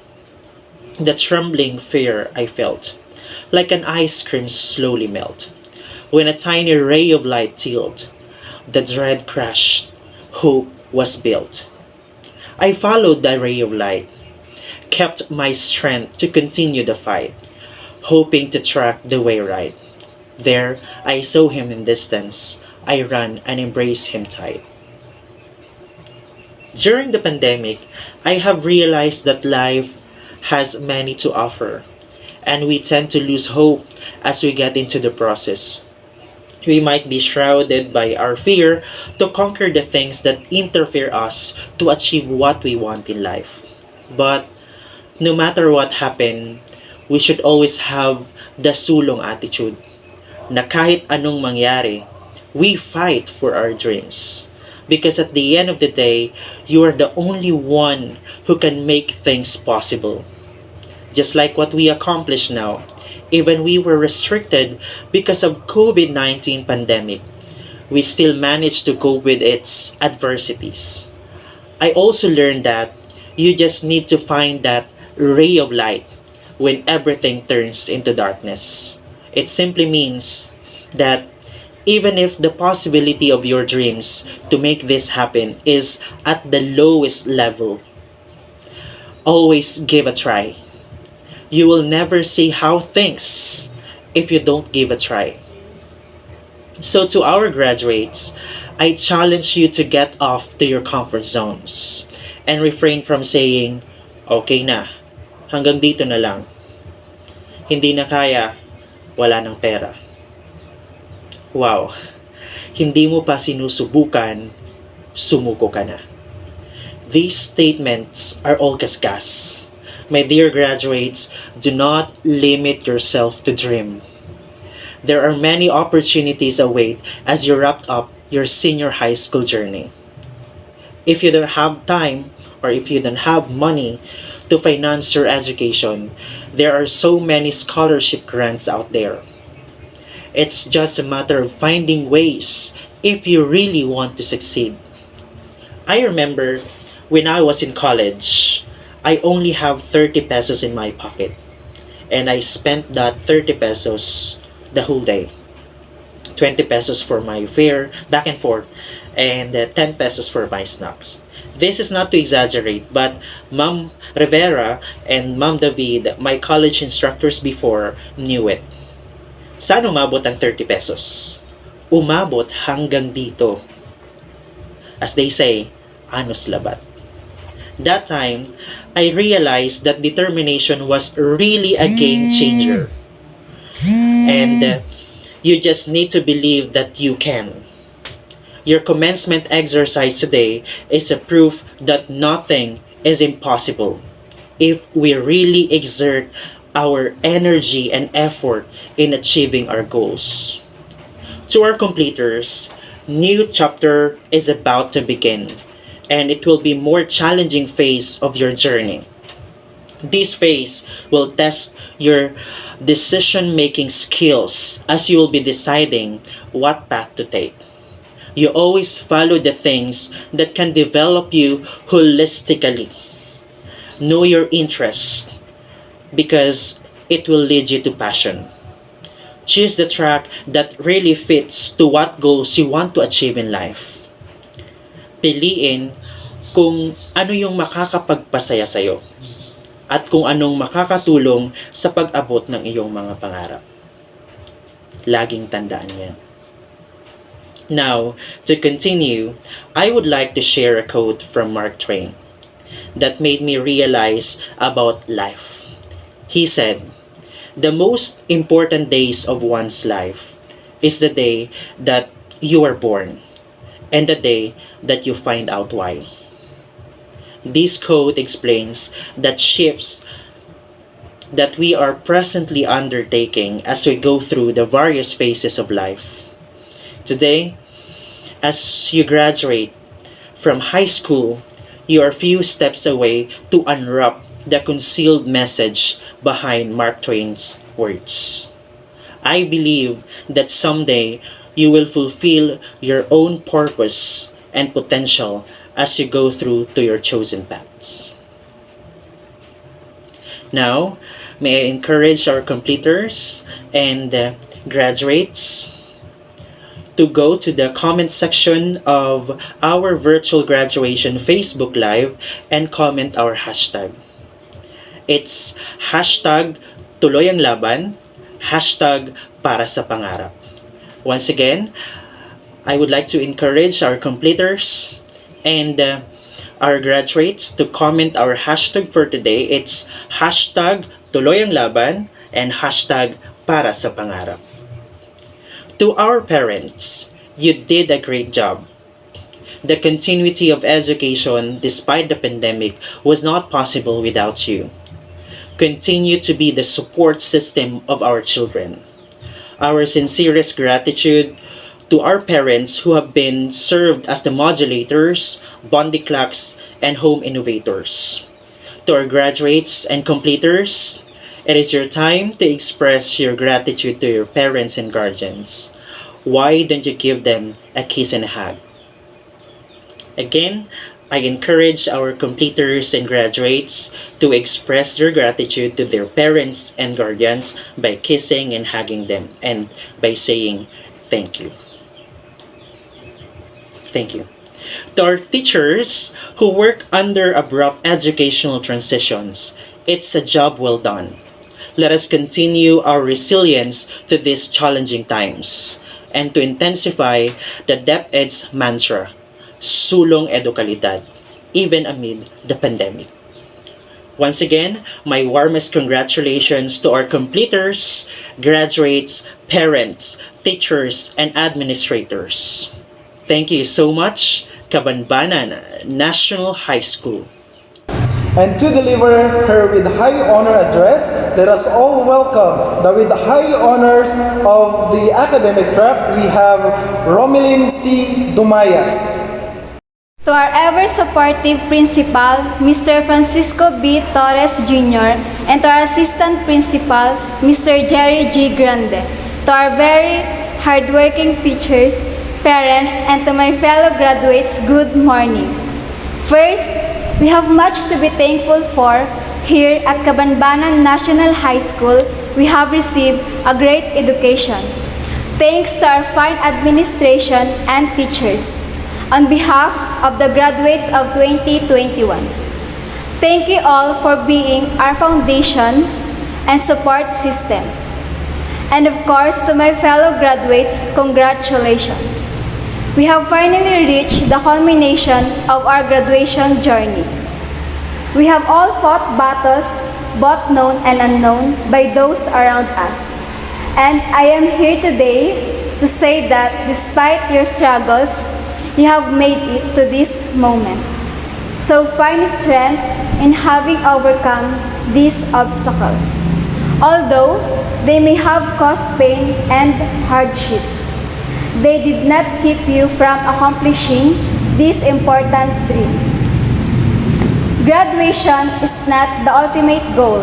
The trembling fear I felt, like an ice cream slowly melt. When a tiny ray of light tilted, the dread crashed. Hope was built. I followed the ray of light, kept my strength to continue the fight, hoping to track the way right. There, I saw him in distance. I ran and embraced him tight. During the pandemic, I have realized that life has many to offer, and we tend to lose hope as we get into the process. We might be shrouded by our fear to conquer the things that interfere us to achieve what we want in life. But no matter what happened, we should always have the sulong attitude na kahit anong mangyari, we fight for our dreams. Because at the end of the day, you are the only one who can make things possible. Just like what we accomplish now, even we were restricted because of COVID-19 pandemic, we still managed to cope with its adversities. I also learned that you just need to find that ray of light when everything turns into darkness. It simply means that even if the possibility of your dreams to make this happen is at the lowest level, always give a try. You will never see how things if you don't give a try. So to our graduates, I challenge you to get off to your comfort zones and refrain from saying, okay na, hanggang dito na lang. Hindi na kaya, wala ng pera. Wow, hindi mo pa sinusubukan, sumuko ka na. These statements are all gasgas. My dear graduates, do not limit yourself to dream. There are many opportunities await as you wrap up your senior high school journey. If you don't have time or if you don't have money to finance your education, there are so many scholarship grants out there. It's just a matter of finding ways if you really want to succeed. I remember when I was in college, I only have 30 pesos in my pocket. And I spent that 30 pesos the whole day. 20 pesos for my fare back and forth, and 10 pesos for my snacks. This is not to exaggerate, but Ma'am Rivera and Ma'am David, my college instructors before, knew it. Saan umabot ang 30 pesos? Umabot hanggang dito. As they say, anos labat. That time, I realized that determination was really a game changer. And you just need to believe that you can. Your commencement exercise today is a proof that nothing is impossible if we really exert our energy and effort in achieving our goals. To our completers, new chapter is about to begin, and it will be more challenging phase of your journey. This phase will test your decision-making skills as you will be deciding what path to take. You always follow the things that can develop you holistically. Know your interests because it will lead you to passion. Choose the track that really fits to what goals you want to achieve in life. Piliin kung ano yung makakapagpasaya sa'yo at kung anong makakatulong sa pag-abot ng iyong mga pangarap. Laging tandaan yan. Now, to continue, I would like to share a quote from Mark Twain that made me realize about life. He said, "The most important days of one's life is the day that you are born and the day that you find out why." This quote explains that shifts that we are presently undertaking as we go through the various phases of life. Today, as you graduate from high school, you are few steps away to unwrap the concealed message behind Mark Twain's words. I believe that someday you will fulfill your own purpose and potential as you go through to your chosen paths. Now, may I encourage our completers and graduates to go to the comment section of our virtual graduation Facebook Live and comment our hashtag. It's hashtag tuloy ang laban, hashtag para sa pangarap. Once again, I would like to encourage our completers and our graduates to comment our hashtag for today. It's hashtag tuloy ang laban and hashtag para sa pangarap. To our parents, you did a great job. The continuity of education despite the pandemic was not possible without you. Continue to be the support system of our children. Our sincerest gratitude to our parents who have been served as the modulators, bonding clocks, and home innovators. To our graduates and completers, it is your time to express your gratitude to your parents and guardians. Why don't you give them a kiss and a hug? Again, I encourage our completers and graduates to express their gratitude to their parents and guardians by kissing and hugging them and by saying thank you. Thank you. To our teachers who work under abrupt educational transitions, it's a job well done. Let us continue our resilience to these challenging times and to intensify the DepEd's mantra, sulong edukalidad, even amid the pandemic. Once again, my warmest congratulations to our completers, graduates, parents, teachers, and administrators. Thank you so much, Cabanbanan National High School. And to deliver her with high honor address, let us all welcome the with high honors of the academic track, we have Romelyn C. Dumayas. To our ever-supportive principal, Mr. Francisco B. Torres Jr., and to our assistant principal, Mr. Jerry G. Grande. To our very hardworking teachers, parents, and to my fellow graduates, good morning. First, we have much to be thankful for. Here at Cabanbanan National High School, we have received a great education. Thanks to our fine administration and teachers. On behalf of the graduates of 2021, thank you all for being our foundation and support system. And of course, to my fellow graduates, congratulations. We have finally reached the culmination of our graduation journey. We have all fought battles, both known and unknown, by those around us. And I am here today to say that despite your struggles, you have made it to this moment. So find strength in having overcome this obstacle. Although they may have caused pain and hardship, they did not keep you from accomplishing this important dream. Graduation is not the ultimate goal.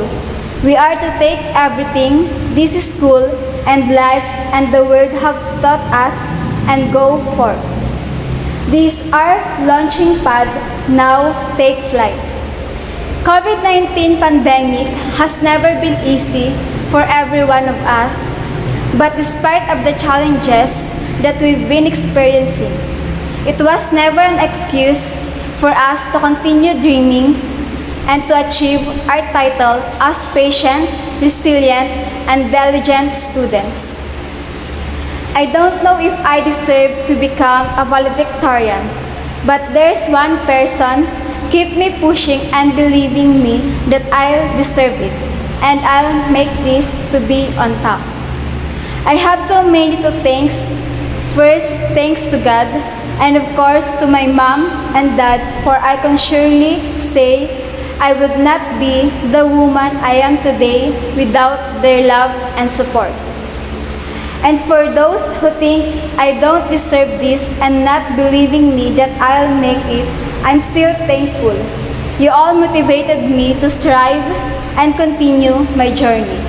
We are to take everything this school and life and the world have taught us and go forth. These are launching pad, now take flight. COVID-19 pandemic has never been easy for every one of us, but despite of the challenges that we've been experiencing, it was never an excuse for us to continue dreaming and to achieve our title as patient, resilient, and diligent students. I don't know if I deserve to become a valedictorian, but there's one person keep me pushing and believing me that I'll deserve it, and I'll make this to be on top. I have so many to thanks. First, thanks to God, and of course to my mom and dad, for I can surely say I would not be the woman I am today without their love and support. And for those who think I don't deserve this and not believing me that I'll make it, I'm still thankful. You all motivated me to strive and continue my journey.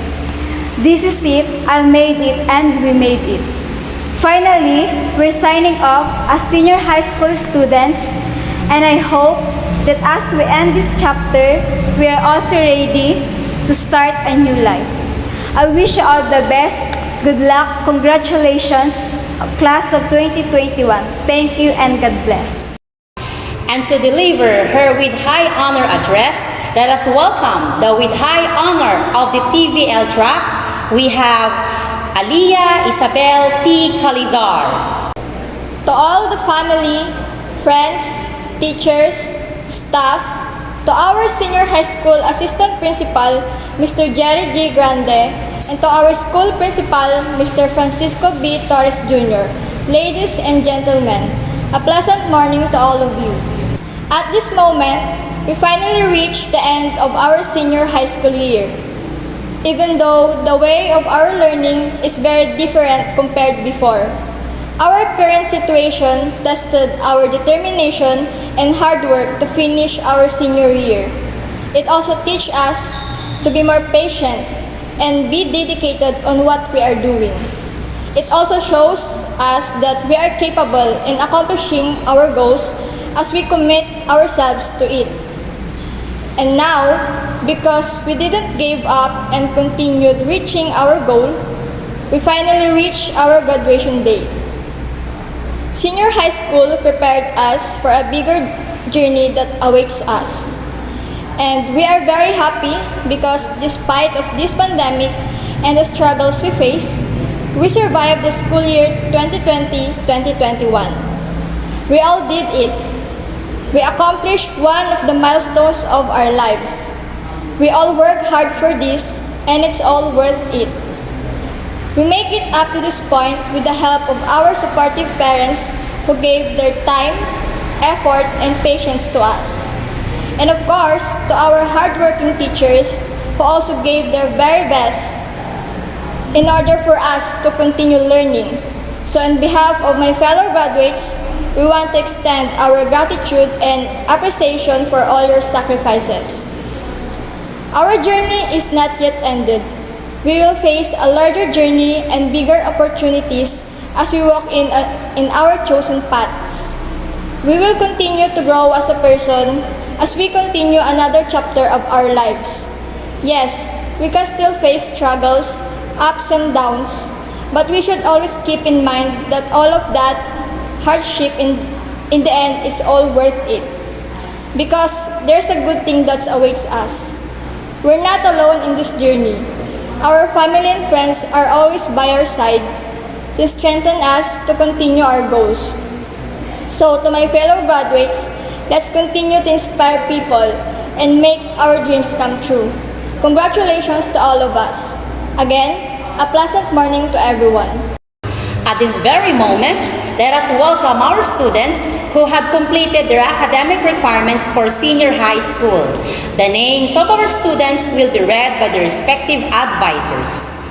This is it, I made it, and we made it. Finally, we're signing off as senior high school students, and I hope that as we end this chapter, we are also ready to start a new life. I wish you all the best. Good luck, congratulations, class of 2021. Thank you and God bless. And to deliver her with high honor address, let us welcome the with high honor of the TVL track. We have Aliyah Isabel T. Calizar. To all the family, friends, teachers, staff, to our senior high school assistant principal, Mr. Jerry G. Grande, and to our school principal, Mr. Francisco B. Torres Jr., ladies and gentlemen, a pleasant morning to all of you. At this moment, we finally reached the end of our senior high school year. Even though the way of our learning is very different compared before, our current situation tested our determination and hard work to finish our senior year. It also teaches us to be more patient and be dedicated on what we are doing. It also shows us that we are capable in accomplishing our goals as we commit ourselves to it. And now, because we didn't give up and continued reaching our goal, we finally reached our graduation day. Senior high school prepared us for a bigger journey that awaits us. And we are very happy because despite of this pandemic and the struggles we face, we survived the school year 2020-2021. We all did it. We accomplished one of the milestones of our lives. We all worked hard for this, and it's all worth it. We make it up to this point with the help of our supportive parents who gave their time, effort, and patience to us. And of course, to our hardworking teachers who also gave their very best in order for us to continue learning. So on behalf of my fellow graduates, we want to extend our gratitude and appreciation for all your sacrifices. Our journey is not yet ended. We will face a larger journey and bigger opportunities as we walk in our chosen paths. We will continue to grow as a person as we continue another chapter of our lives. Yes, we can still face struggles, ups and downs, but we should always keep in mind that all of that hardship in the end is all worth it. Because there's a good thing that awaits us. We're not alone in this journey. Our family and friends are always by our side to strengthen us to continue our goals. So to my fellow graduates, let's continue to inspire people and make our dreams come true. Congratulations to all of us. Again, a pleasant morning to everyone. At this very moment, let us welcome our students who have completed their academic requirements for senior high school. The names of our students will be read by their respective advisors.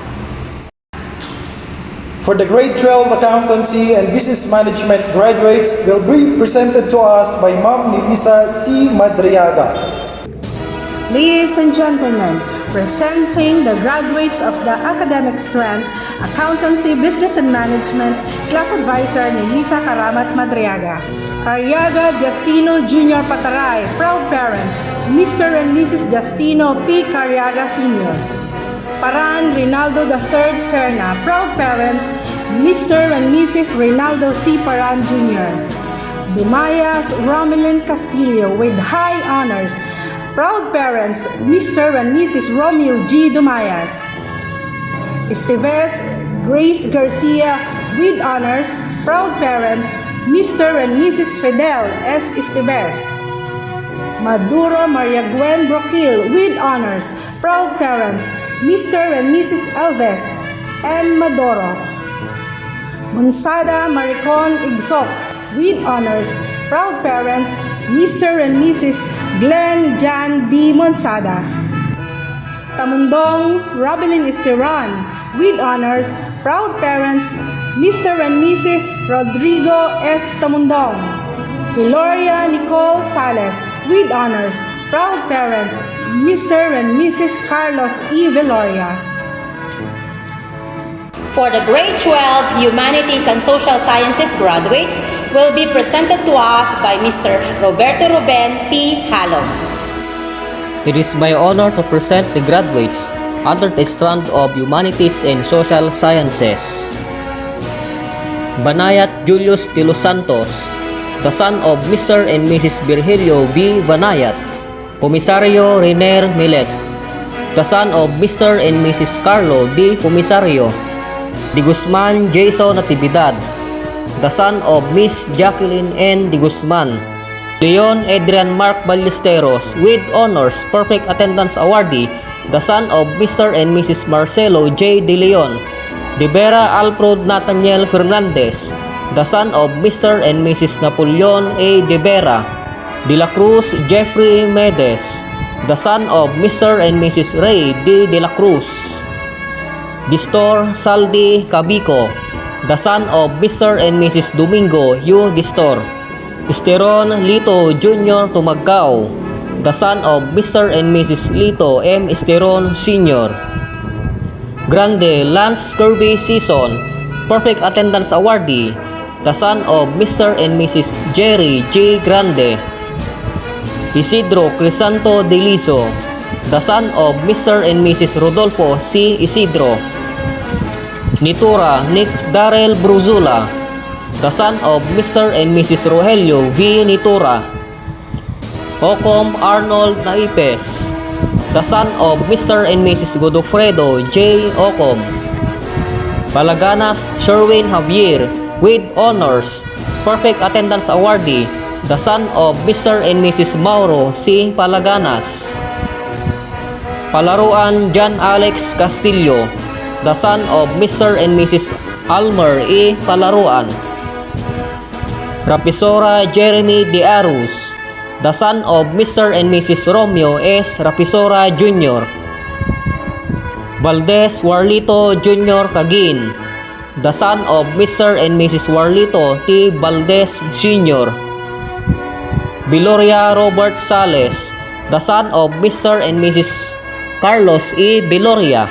For the grade 12 accountancy and business management graduates will be presented to us by Ma'am Melissa C. Madriaga. Ladies and gentlemen, presenting the graduates of the academic strength, accountancy, business and management, class advisor Melissa Karamat Madriaga. Cariaga Justino Jr. Pataray, proud parents, Mr. and Mrs. Justino P. Cariaga Sr. Paran Rinaldo III Serna, proud parents, Mr. and Mrs. Rinaldo C. Paran Jr. Dumayas Romelin Castillo with high honors, proud parents, Mr. and Mrs. Romeo G. Dumayas. Esteves Grace Garcia with honors, proud parents, Mr. and Mrs. Fidel S. Esteves. Maduro Maria Gwen Broquil with honors, proud parents, Mr. and Mrs. Elves M. Maduro. Monsada Maricon Igsok with honors, proud parents, Mr. and Mrs. Glenn Jan B. Monsada. Tamundong Robelin Esteran with honors, proud parents, Mr. and Mrs. Rodrigo F. Tamundong. Gloria Nicole Sales with honors, proud parents, Mr. and Mrs. Carlos E. Veloria. For the grade 12 Humanities and Social Sciences graduates will be presented to us by Mr. Roberto Ruben T. Halo. It is my honor to present the graduates under the strand of Humanities and Social Sciences. Banayat Julius de los Santos, the son of Mr. and Mrs. Virgilio B. Banayat. Pumisario Riner Milet, the son of Mr. and Mrs. Carlo D. Pumisario. De Guzman Jason Natividad, the son of Miss Jacqueline N. De Guzman. Leon Adrian Mark Ballesteros with honors perfect attendance awardee, the son of Mr. and Mrs. Marcelo J. De Leon. De Vera Alfred Nathaniel Fernandez, the son of Mr. and Mrs. Napoleon A. De Vera. De la Cruz Jeffrey Medes, the son of Mr. and Mrs. Ray D. De la Cruz. Distor Saldi Cabico, the son of Mr. and Mrs. Domingo U. Distor. Esteron Lito Jr. Tumagao, the son of Mr. and Mrs. Lito M. Esteron Sr. Grande Lance Kirby Season, perfect attendance awardee, the son of Mr. and Mrs. Jerry J. Grande. Isidro Crisanto de Liso, the son of Mr. and Mrs. Rodolfo C. Isidro. Nitura Nick Darrell Bruzula, the son of Mr. and Mrs. Rogelio V. Nitura. Ocom Arnold Naipes, the son of Mr. and Mrs. Godofredo J. Ocom. Palaganas Sherwin Javier with honors, perfect attendance awardee, the son of Mr. and Mrs. Mauro C. Palaganas. Palaruan John Alex Castillo, the son of Mr. and Mrs. Almer E. Palaruan. Rapisora Jeremy De Arus, the son of Mr. and Mrs. Romeo S. Rapisora Jr. Valdez Warlito Jr. Cagin, the son of Mr. and Mrs. Warlito T. Valdez Sr. Biloria Robert Sales, the son of Mr. and Mrs. Carlos E. Biloria.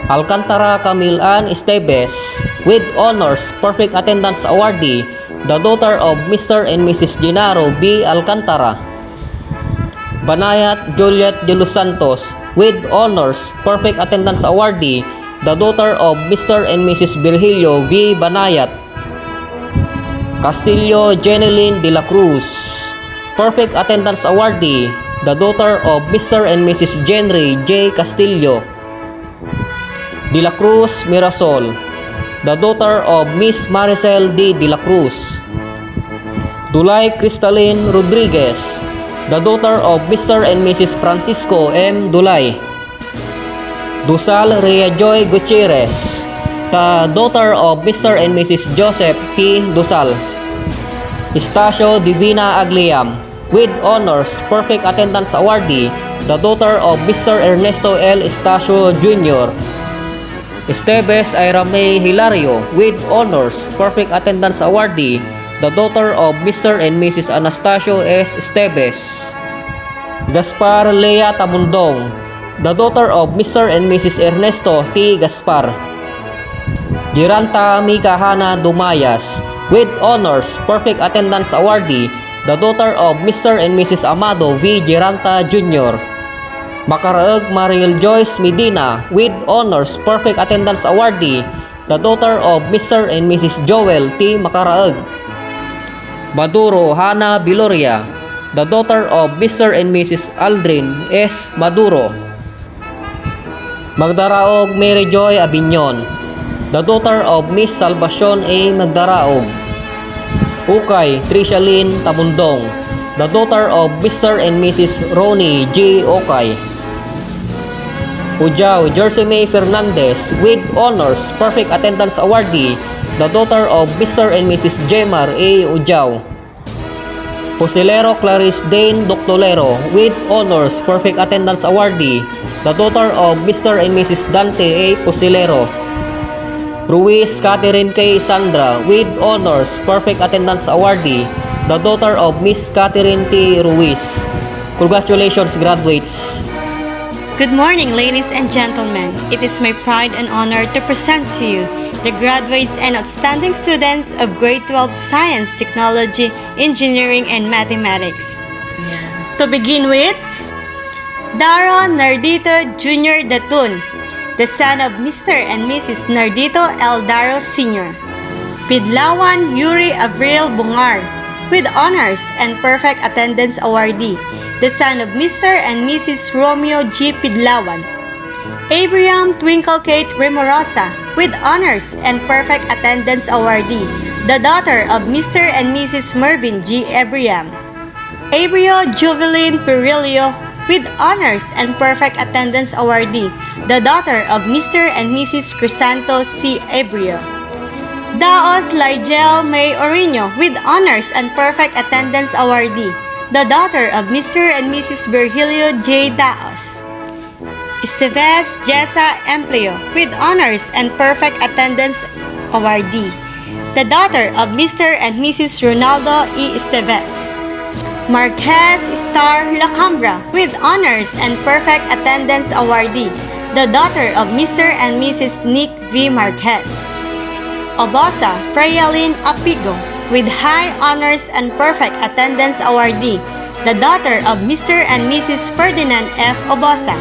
Alcantara Camilan Esteves with honors perfect attendance awardee, the daughter of Mr. and Mrs. Genaro B. Alcantara. Banayat Juliet de los Santos with honors perfect attendance awardee, the daughter of Mr. and Mrs. Virgilio B. Banayat. Castillo Jeneline de la Cruz, perfect attendance awardee, the daughter of Mr. and Mrs. Jenry J. Castillo. De la Cruz Mirasol, the daughter of Miss Maricel D. De La Cruz. Dulay Cristalline Rodriguez, the daughter of Mr. and Mrs. Francisco M. Dulay. Dusal Rhea Joy Gutierrez, the daughter of Mr. and Mrs. Joseph P. Dusal. Estacio Divina Agliam, with honors, perfect attendance awardee, the daughter of Mr. Ernesto L. Estacio Jr. Esteves Airame Hilario, with honors, perfect attendance awardee, the daughter of Mr. and Mrs. Anastasio S. Esteves. Gaspar Lea Tamundong, the daughter of Mr. and Mrs. Ernesto T. Gaspar. Giranta Mikahana Dumayas, with honors, perfect attendance awardee, the daughter of Mr. and Mrs. Amado V. Giranta Jr. Macaraeg Mariel Joyce Medina, with honors, perfect attendance awardee, the daughter of Mr. and Mrs. Joel T. Macaraeg. Maduro Hana Biloria, the daughter of Mr. and Mrs. Aldrin S. Maduro. Magdaraog Mary Joy Abinyon, the daughter of Miss Salvacion A. Magdaraog. Ukay Tricia Lynn Tamundong, the daughter of Mr. and Mrs. Ronnie G. Ukay. Ujao Jersey May Fernandez, with honors, perfect attendance awardee, the daughter of Mr. and Mrs. Jemar A. Ujao. Posilero Clarice Dane Doctolero, with honors, perfect attendance awardee, the daughter of Mr. and Mrs. Dante A. Posilero. Ruiz Catherine K. Sandra, with honors, perfect attendance awardee, the daughter of Miss Catherine T. Ruiz. Congratulations, graduates. Good morning, ladies and gentlemen. It is my pride and honor to present to you the graduates and outstanding students of Grade 12 Science, Technology, Engineering, and Mathematics. To begin with, Daron Nardito Jr. Datun, the son of Mr. and Mrs. Nardito L. Daro Sr. Pidlawan Yuri Avril Bungar, with honors and perfect attendance awardee, the son of Mr. and Mrs. Romeo G. Pidlawan. Abraham Twinkle Kate Remorosa, with honors and perfect attendance awardee, the daughter of Mr. and Mrs. Mervyn G. Abraham. Abrio Juvelin Perilio, with honors and perfect attendance awardee, the daughter of Mr. and Mrs. Crisanto C. Abrio. Daos Ligel May Orino, with honors and perfect attendance awardee, the daughter of Mr. and Mrs. Virgilio J. Daos. Esteves Jessa Empleo, with honors and perfect attendance awardee, the daughter of Mr. and Mrs. Ronaldo E. Esteves. Marquez Star Lacambra, with honors and perfect attendance awardee, the daughter of Mr. and Mrs. Nick V. Marquez. Obosa Freyalin Apigo, with high honors and perfect attendance awardee, the daughter of Mr. and Mrs. Ferdinand F. Obosa.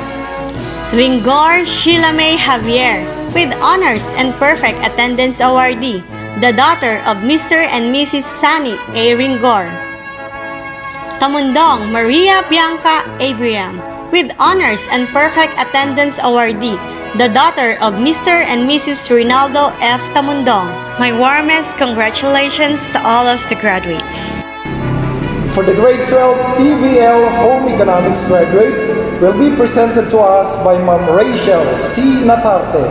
Ringor Sheila May Javier, with honors and perfect attendance awardee, the daughter of Mr. and Mrs. Sunny A. Ringor. Tamundong Maria Bianca Abraham, with honors and perfect attendance awardee, the daughter of Mr. and Mrs. Rinaldo F. Tamundong. My warmest congratulations to all of the graduates. For the Grade 12 TVL Home Economics graduates will be presented to us by Ma'am Rachel C. Natarte.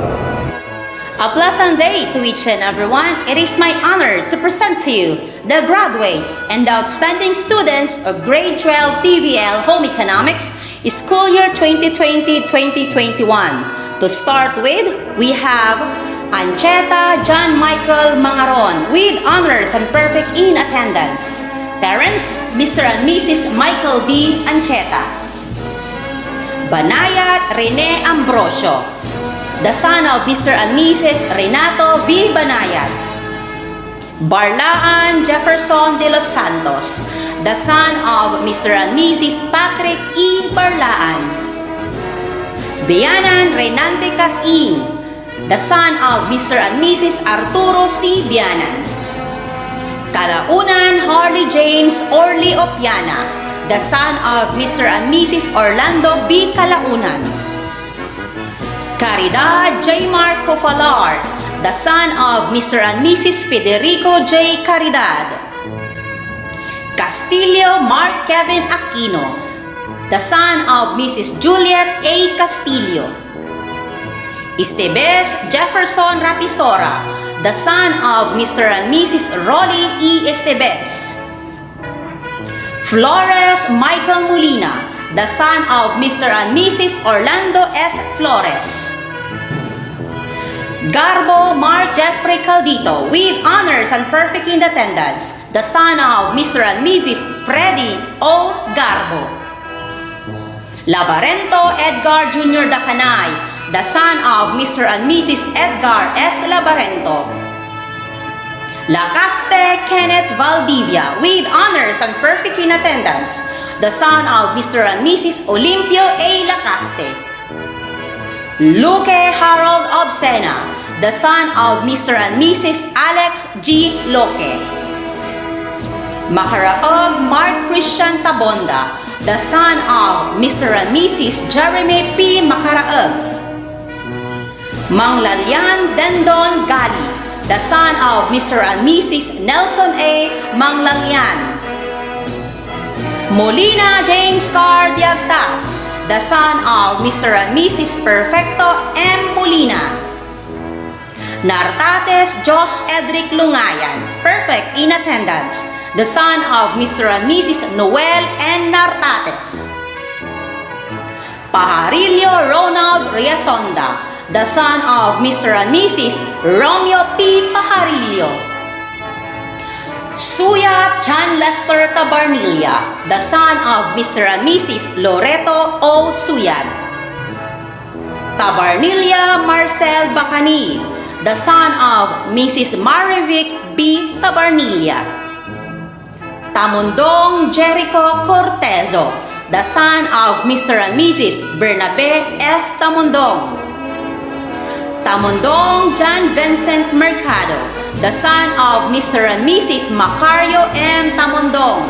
A pleasant day to each and everyone. It is my honor to present to you the graduates and the outstanding students of Grade 12 TVL Home Economics School Year 2020-2021. To start with, we have Ancheta John Michael Mangaron with honors and perfect in attendance. Parents, Mr. and Mrs. Michael D. Ancheta. Banayat Rene Ambrosio, the son of Mr. and Mrs. Renato V. Banayat. Barlaan Jefferson de los Santos, the son of Mr. and Mrs. Patrick E. Barlaan. Bianan Renante Casin, the son of Mr. and Mrs. Arturo C. Bianan. Kalaunan Harley James Orly Opiana, the son of Mr. and Mrs. Orlando B. Kalaunan. Caridad J. Mark Hofalar, the son of Mr. and Mrs. Federico J. Caridad. Castillo Mark Kevin Aquino, the son of Mrs. Juliet A. Castillo. Estebes Jefferson Rapisora, the son of Mr. and Mrs. Rolly E. Estebes. Flores Michael Molina, the son of Mr. and Mrs. Orlando S. Flores. Garbo Mark Jeffrey Caldito, with honors and perfect in attendance, the son of Mr. and Mrs. Freddy O. Garbo. Labarento Edgar Jr. Dacanay, the son of Mr. and Mrs. Edgar S. Labarento. Lacaste Kenneth Valdivia, with honors and perfect in attendance, the son of Mr. and Mrs. Olimpio A. Lacaste. Luque Harold Obsena, the son of Mr. and Mrs. Alex G. Loque. Macaraog Mark Christian Tabonda, the son of Mr. and Mrs. Jeremy P. Macaraog. Manglalian Dendon Gali, the son of Mr. and Mrs. Nelson A. Manglalian. Molina James Carr Biagtas, the son of Mr. and Mrs. Perfecto M. Molina. Nartates Josh Edric Lungayan, perfect in attendance, the son of Mr. and Mrs. Noel N. Nartates. Pajarillo Ronald Riasonda, the son of Mr. and Mrs. Romeo P. Pajarillo. Suya John Lester Tabarnilla, the son of Mr. and Mrs. Loreto O. Suyat. Tabarnilla Marcel Bacani, the son of Mrs. Marivic B. Tabarnilla. Tamundong Jericho Cortezo, the son of Mr. and Mrs. Bernabe F. Tamundong. Tamundong John Vincent Mercado, the son of Mr. and Mrs. Macario M. Tamundong.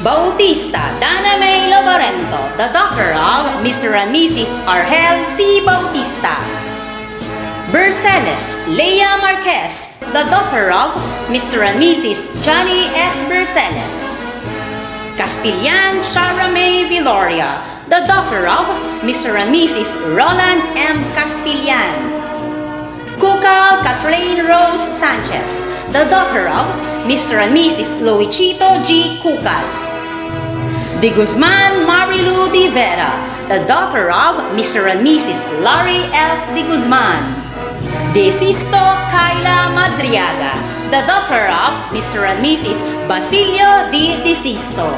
Bautista Dana May Labarento, the daughter of Mr. and Mrs. Argel C. Bautista. Berceles Leia Marquez, the daughter of Mr. and Mrs. Johnny S. Berceles. Caspillan Shara May Viloria, the daughter of Mr. and Mrs. Roland M. Caspillan. Kukal Catherine Rose Sanchez, the daughter of Mr. and Mrs. Luichito G. Kukal. De Guzman Marilu de Vera, the daughter of Mr. and Mrs. Larry F. De Guzman. De Sisto Kayla Madriaga, the daughter of Mr. and Mrs. Basilio De Sisto.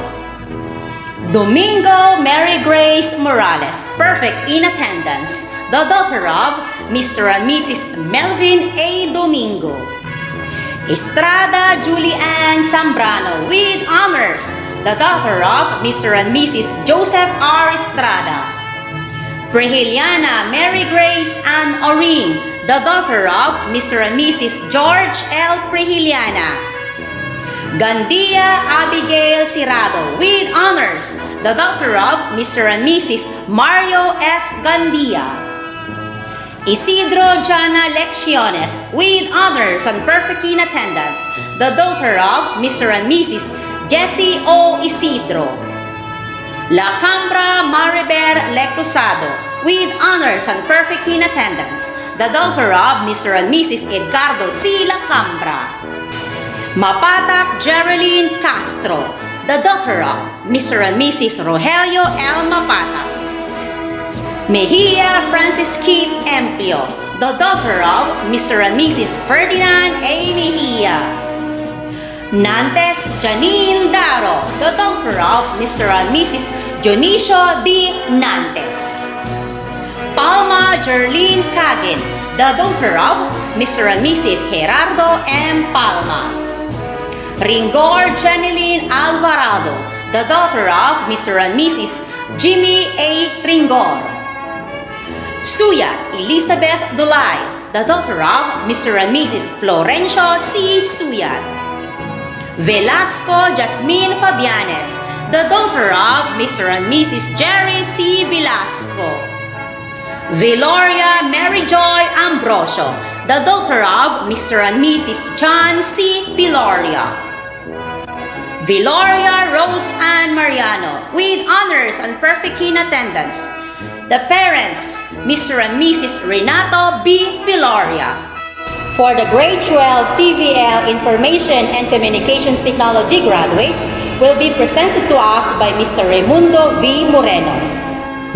Domingo Mary Grace Morales, perfect in attendance, the daughter of Mr. and Mrs. Melvin A. Domingo. Estrada Julianne Zambrano, with honors, the daughter of Mr. and Mrs. Joseph R. Estrada. Prehiliana Mary Grace Ann Oring, the daughter of Mr. and Mrs. George L. Prehiliana. Gandia Abigail Cirado, with honors, the daughter of Mr. and Mrs. Mario S. Gandia. Isidro Jana Lecciones, with honors and perfect in attendance, the daughter of Mr. and Mrs. Jessie O. Isidro. La Cambra Mariber Lecruzado, with honors and perfect in attendance, the daughter of Mr. and Mrs. Edgardo C. La Cambra. Mapatak Geraldine Castro, the daughter of Mr. and Mrs. Rogelio L. Mapatak. Mejia Francis Keith Emplio, the daughter of Mr. and Mrs. Ferdinand A. Mejia. Nantes Janine Daro, the daughter of Mr. and Mrs. Dionisio D. Nantes. Palma Jerlene Cagin, the daughter of Mr. and Mrs. Gerardo M. Palma. Ringor Janeline Alvarado, the daughter of Mr. and Mrs. Jimmy A. Ringor. Suyat Elizabeth Dulay, the daughter of Mr. and Mrs. Florencio C. Suyat. Velasco Jasmine Fabianes, the daughter of Mr. and Mrs. Jerry C. Velasco. Viloria Mary Joy Ambrosio, the daughter of Mr. and Mrs. John C. Viloria. Viloria Rose Ann Mariano, with honors and perfect in attendance, The parents, Mr. and Mrs. Renato B. Viloria. For the grade 12 TVL Information and Communications Technology graduates will be presented to us by Mr. Raimundo V. Moreno.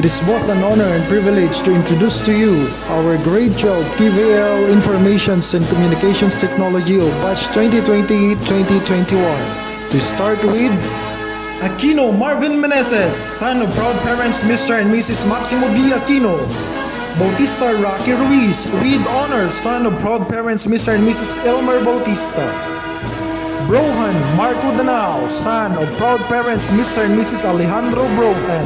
It is both an honor and privilege to introduce to you our grade 12 TVL Informations and Communications Technology of batch 2020-2021. To start with, Aquino Marvin Meneses, son of proud parents Mr. and Mrs. Maximo B. Aquino. Bautista Rocky Ruiz, with honors, son of proud parents Mr. and Mrs. Elmer Bautista. Brohan Marco Danao, son of proud parents Mr. and Mrs. Alejandro Brohan.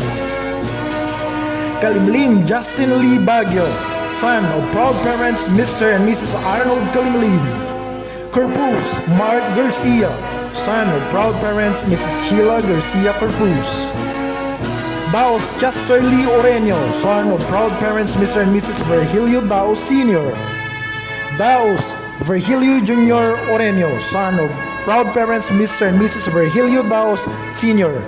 Kalimlim Justin Lee Baguio, son of proud parents Mr. and Mrs. Arnold Kalimlim. Corpus Mark Garcia, son of proud parents Mrs. Sheila Garcia Corpus. Daos Chester Lee Oreño, son of proud parents Mr. and Mrs. Virgilio Daos Sr. Daos Virgilio Jr. Oreño, son of proud parents Mr. and Mrs. Virgilio Daos Sr.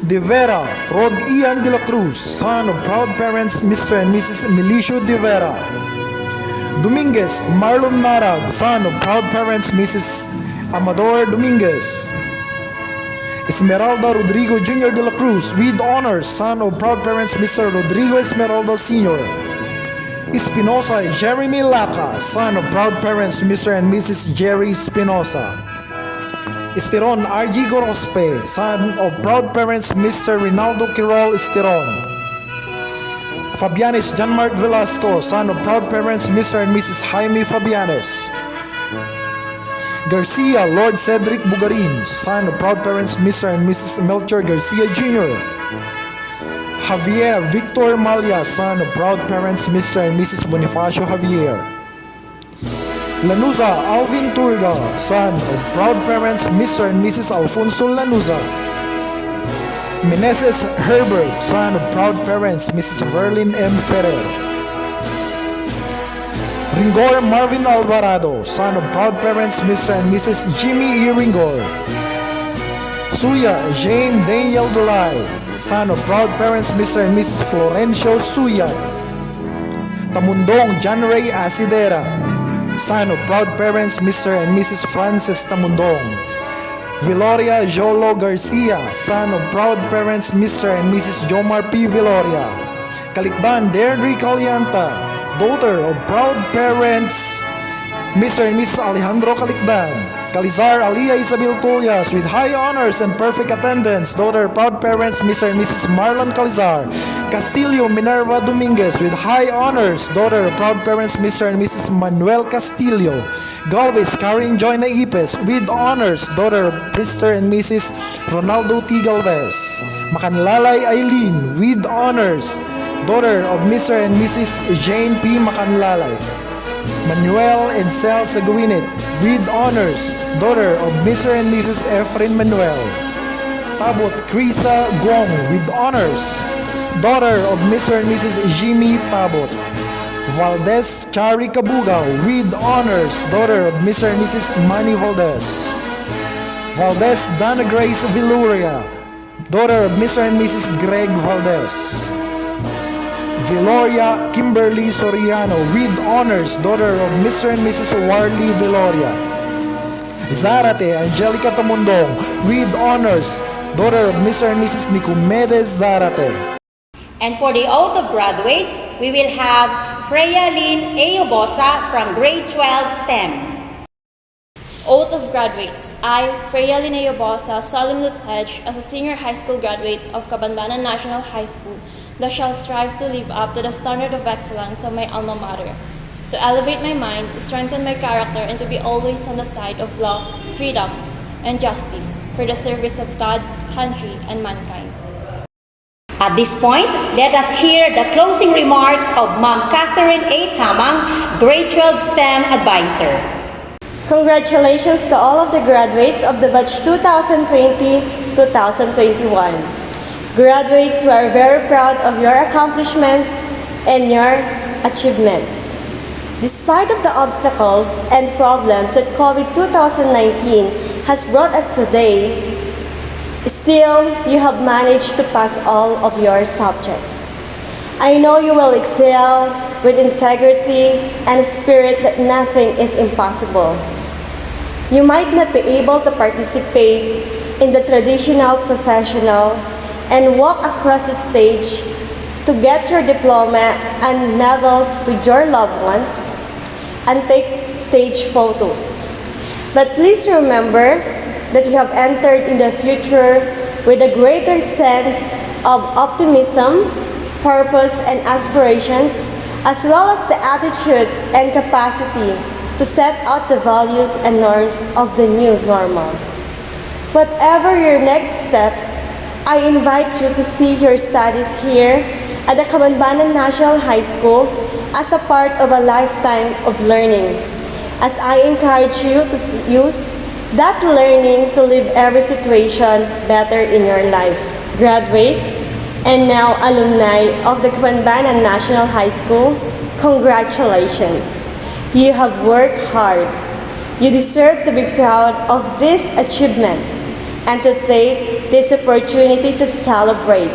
De Vera Rod Ian de la Cruz, son of proud parents Mr. and Mrs. Milicio De Vera. Dominguez Marlon Marag, son of proud parents Mrs. Amador Dominguez. Esmeralda Rodrigo Jr. de la Cruz, with honors, son of proud parents Mr. Rodrigo Esmeralda Sr. Espinosa Jeremy Laca, son of proud parents Mr. and Mrs. Jerry Espinosa. Esteron R.G. Gorospe, son of proud parents Mr. Rinaldo Quirol Esteron. Fabianes Janmark Velasco, son of proud parents Mr. and Mrs. Jaime Fabianes. Garcia Lord Cedric Bugarin, son of proud parents Mr. and Mrs. Melchor Garcia Jr. Javier Victor Malia, son of proud parents Mr. and Mrs. Bonifacio Javier. Lanuza Alvin Turga, son of proud parents Mr. and Mrs. Alfonso Lanuza. Meneses Herbert, son of proud parents Mrs. Verlin M. Ferrer. Ringor Marvin Alvarado, son of proud parents Mr. and Mrs. Jimmy E. Ringor. Suya Jane Daniel Dulay, son of proud parents Mr. and Mrs. Florencio Suya. Tamundong John Ray Asidera, son of proud parents Mr. and Mrs. Francis Tamundong. Viloria Jolo Garcia, son of proud parents Mr. and Mrs. Jomar P. Viloria. Kalikban Deirdre Calianta, daughter of proud parents Mr. and Mrs. Alejandro Calicban. Calizar Alia Isabel Tullias, with high honors and perfect attendance, daughter of proud parents Mr. and Mrs. Marlon Calizar. Castillo Minerva Dominguez, with high honors, daughter of proud parents Mr. and Mrs. Manuel Castillo. Galvez Karin Joy Naipes, with honors, daughter of Mr. and Mrs. Ronaldo T. Galvez. Makanlalay Eileen, with honors, daughter of Mr. and Mrs. Jane P. Makanlalay. Manuel Edsel Seguinit, with honors, daughter of Mr. and Mrs. Efren Manuel. Tabot Krisa Gong, with honors, daughter of Mr. and Mrs. Jimmy Tabot. Valdez Chari Kabugaw, with honors, daughter of Mr. and Mrs. Manny Valdez. Valdez Dana Grace Viluria, daughter of Mr. and Mrs. Greg Valdez. Viloria Kimberly Soriano, with honors, daughter of Mr. and Mrs. Warley Viloria. Zarate Angelica Tamundong, with honors, daughter of Mr. and Mrs. Nicomedes Zarate. And for the oath of graduates, we will have Freya Lynn Eobosa from grade 12 STEM. Oath of Graduates. I, Freya Lynn Eobosa, solemnly pledge as a senior high school graduate of Cabanbanan National High School that shall strive to live up to the standard of excellence of my alma mater, to elevate my mind, strengthen my character, and to be always on the side of law, freedom, and justice for the service of God, country, and mankind. At this point, let us hear the closing remarks of Ma'am Catherine A. Tamang, grade 12 STEM advisor. Congratulations to all of the graduates of the batch 2020-2021. Graduates, we are very proud of your accomplishments and your achievements. Despite of the obstacles and problems that COVID-2019 has brought us today, still you have managed to pass all of your subjects. I know you will excel with integrity and spirit that nothing is impossible. You might not be able to participate in the traditional processional and walk across the stage to get your diploma and medals with your loved ones and take stage photos. But please remember that you have entered in the future with a greater sense of optimism, purpose, and aspirations, as well as the attitude and capacity to set out the values and norms of the new normal. Whatever your next steps, I invite you to see your studies here at the Cabanbanan National High School as a part of a lifetime of learning, as I encourage you to use that learning to live every situation better in your life. Graduates, and now alumni of the Cabanbanan National High School, congratulations! You have worked hard. You deserve to be proud of this achievement and to take this opportunity to celebrate.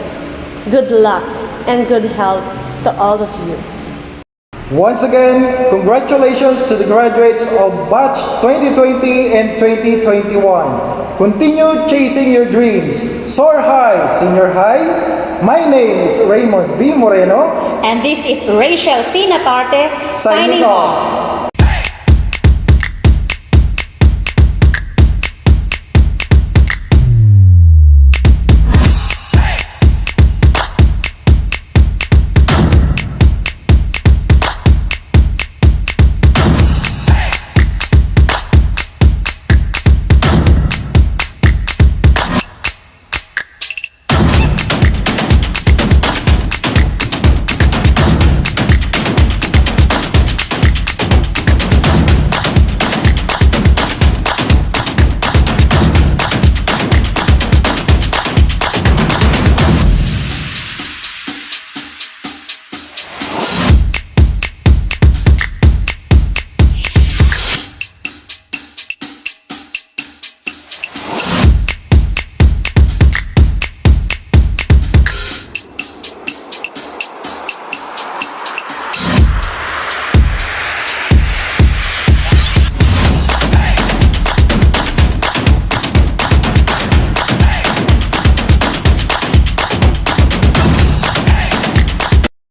Good luck and good health to all of you. Once again, congratulations to the graduates of Batch 2020 and 2021. Continue chasing your dreams. Soar high, senior high. My name is Raymond V. Moreno. And this is Rachel C. Natarte signing off.